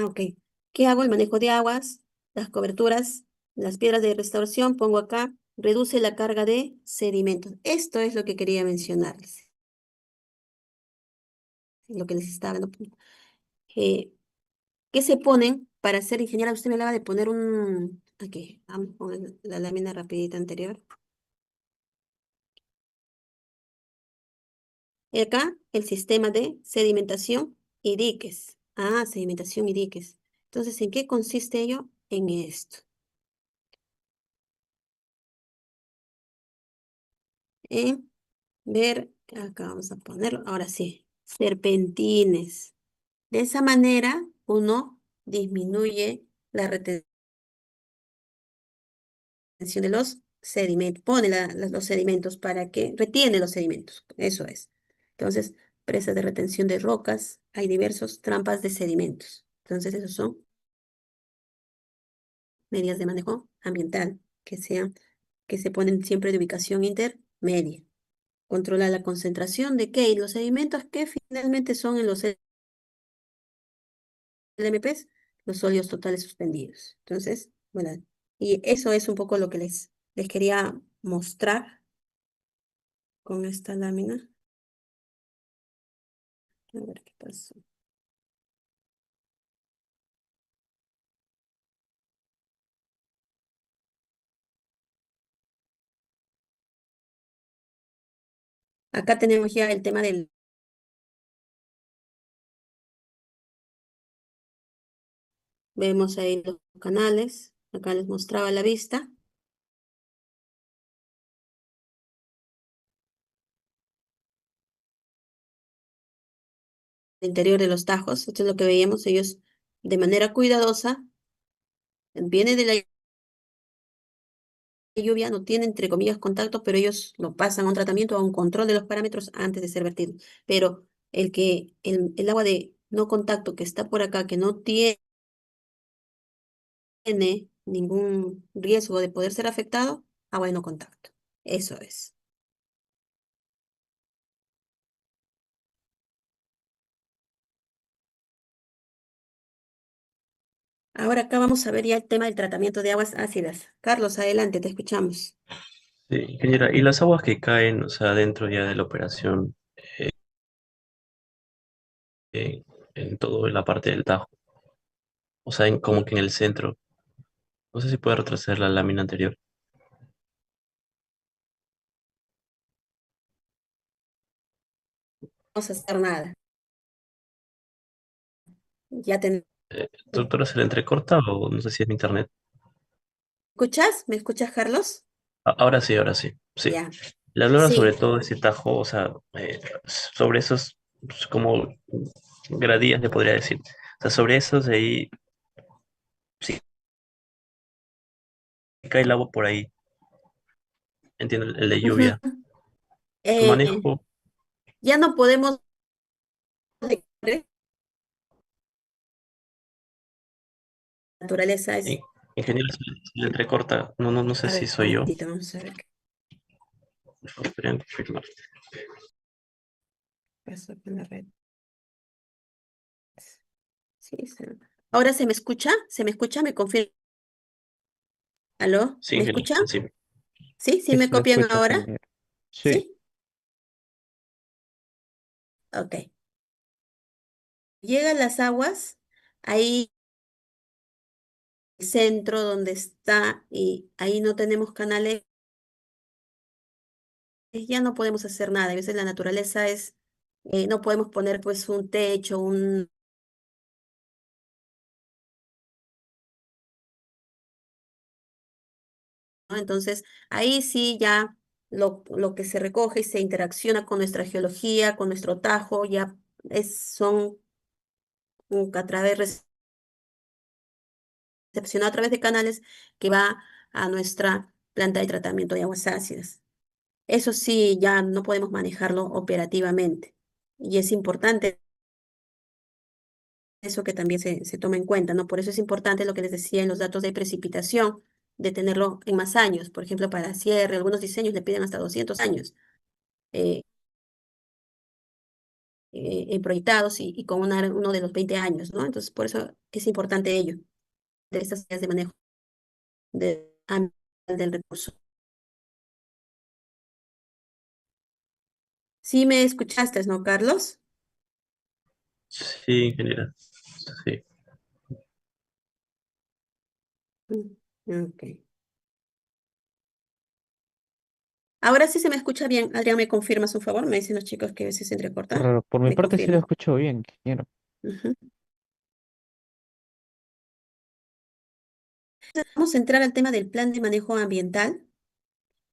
Ok. ¿Qué hago? El manejo de aguas, las coberturas, las piedras de restauración, pongo acá, reduce la carga de sedimentos. Esto es lo que quería mencionarles, lo que les estaba hablando. Eh, ¿Qué se ponen para ser ingeniera? Usted me hablaba de poner un... Aquí, vamos con la lámina rapidita anterior. Y acá el sistema de sedimentación y diques. Sedimentación y diques. Entonces, ¿en qué consiste ello? En esto. En ver, acá vamos a ponerlo, ahora sí, serpentines. De esa manera, uno disminuye la retención de los sedimentos, pone los sedimentos para que retiene los sedimentos. Eso es. Entonces, presas de retención de rocas, hay diversos trampas de sedimentos. Entonces, esos son medidas de manejo ambiental que se ponen siempre de ubicación intermedia. Controla la concentración de qué y los sedimentos que finalmente son en los LMPs, los sólidos totales suspendidos. Entonces, bueno, y eso es un poco lo que les quería mostrar con esta lámina. A ver qué pasó. Acá tenemos ya el tema del, vemos ahí los canales, acá les mostraba la vista, el interior de los tajos, esto es lo que veíamos ellos de manera cuidadosa, viene de la lluvia, no tiene, entre comillas, contacto, pero ellos lo pasan a un tratamiento, a un control de los parámetros antes de ser vertido. Pero el agua de no contacto que está por acá, que no tiene ningún riesgo de poder ser afectado, agua de no contacto. Eso es. Ahora acá vamos a ver ya el tema del tratamiento de aguas ácidas. Carlos, adelante, te escuchamos. Sí, ingeniera, y las aguas que caen, o sea, dentro ya de la operación, en, en toda la parte del Tajo, o sea, como que en el centro. No sé si puede retroceder la lámina anterior. Vamos a hacer nada. Ya te ¿Doctora, se le entrecorta o no sé si es mi internet? escuchas, ¿me escuchas, Carlos? Ahora sí, ahora sí. Sí. Ya. Le hablaba sobre Sí. todo ese tajo, o sea, sobre esos pues, como gradías, le podría decir. O sea, sobre esos de ahí, sí cae el agua por ahí, entiendo, el de Ujú. lluvia. Su Eh, manejo, ya no podemos la naturaleza es. in- ingeniero, se le entrecorta. No sé A si ver, un soy yo. momentito, vamos a ver qué Por favor, podrían confirmar. pasó con la red. Sí, ahora se me escucha, se me escucha, me confirma. ¿Aló? Sí, ¿Me ingeniero, escucha? sí. ¿Sí? ¿Sí Sí, me se le copian escucha, ahora? ingeniero. Sí, ¿Sí? Ok. Llegan las aguas, ahí el centro donde está, y ahí no tenemos canales, ya no podemos hacer nada. A veces la naturaleza es, no podemos poner pues un techo, ¿no? Entonces, ahí sí ya lo que se recoge y se interacciona con nuestra geología, con nuestro tajo, ya son a través, recepcionado a través de canales que va a nuestra planta de tratamiento de aguas ácidas. Eso sí, ya no podemos manejarlo operativamente. Y es importante eso que también se toma en cuenta, ¿no? Por eso es importante lo que les decía en los datos de precipitación, de tenerlo en más años. Por ejemplo, para cierre, algunos diseños le piden hasta 200 años. eh, proyectados y con uno de los 20 años, ¿no? Entonces, por eso es importante ello, de estas áreas de manejo del recurso. Sí me escuchaste, ¿no, Carlos? Sí, ingeniera. Sí. Ok. Ahora sí se me escucha bien. Adrián, ¿me confirmas un favor? Me dicen los chicos que a veces se entrecorta. por mi Me parte sí lo confirman. escucho bien, ingeniero. Ujú. Vamos a entrar al tema del plan de manejo ambiental,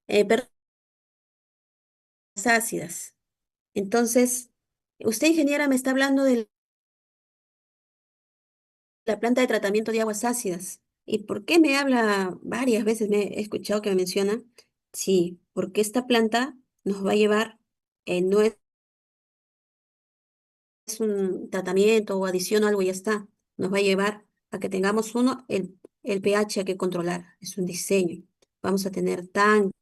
perdas ácidas. Entonces, usted, ingeniera, me está hablando de la planta de tratamiento de aguas ácidas. ¿Y por qué me habla varias veces? Me he escuchado que me menciona. Sí, porque esta planta nos va a llevar, no es un tratamiento o adición o algo y ya está. Nos va a llevar a que tengamos el pH hay que controlar. Es un diseño. Vamos a tener tanques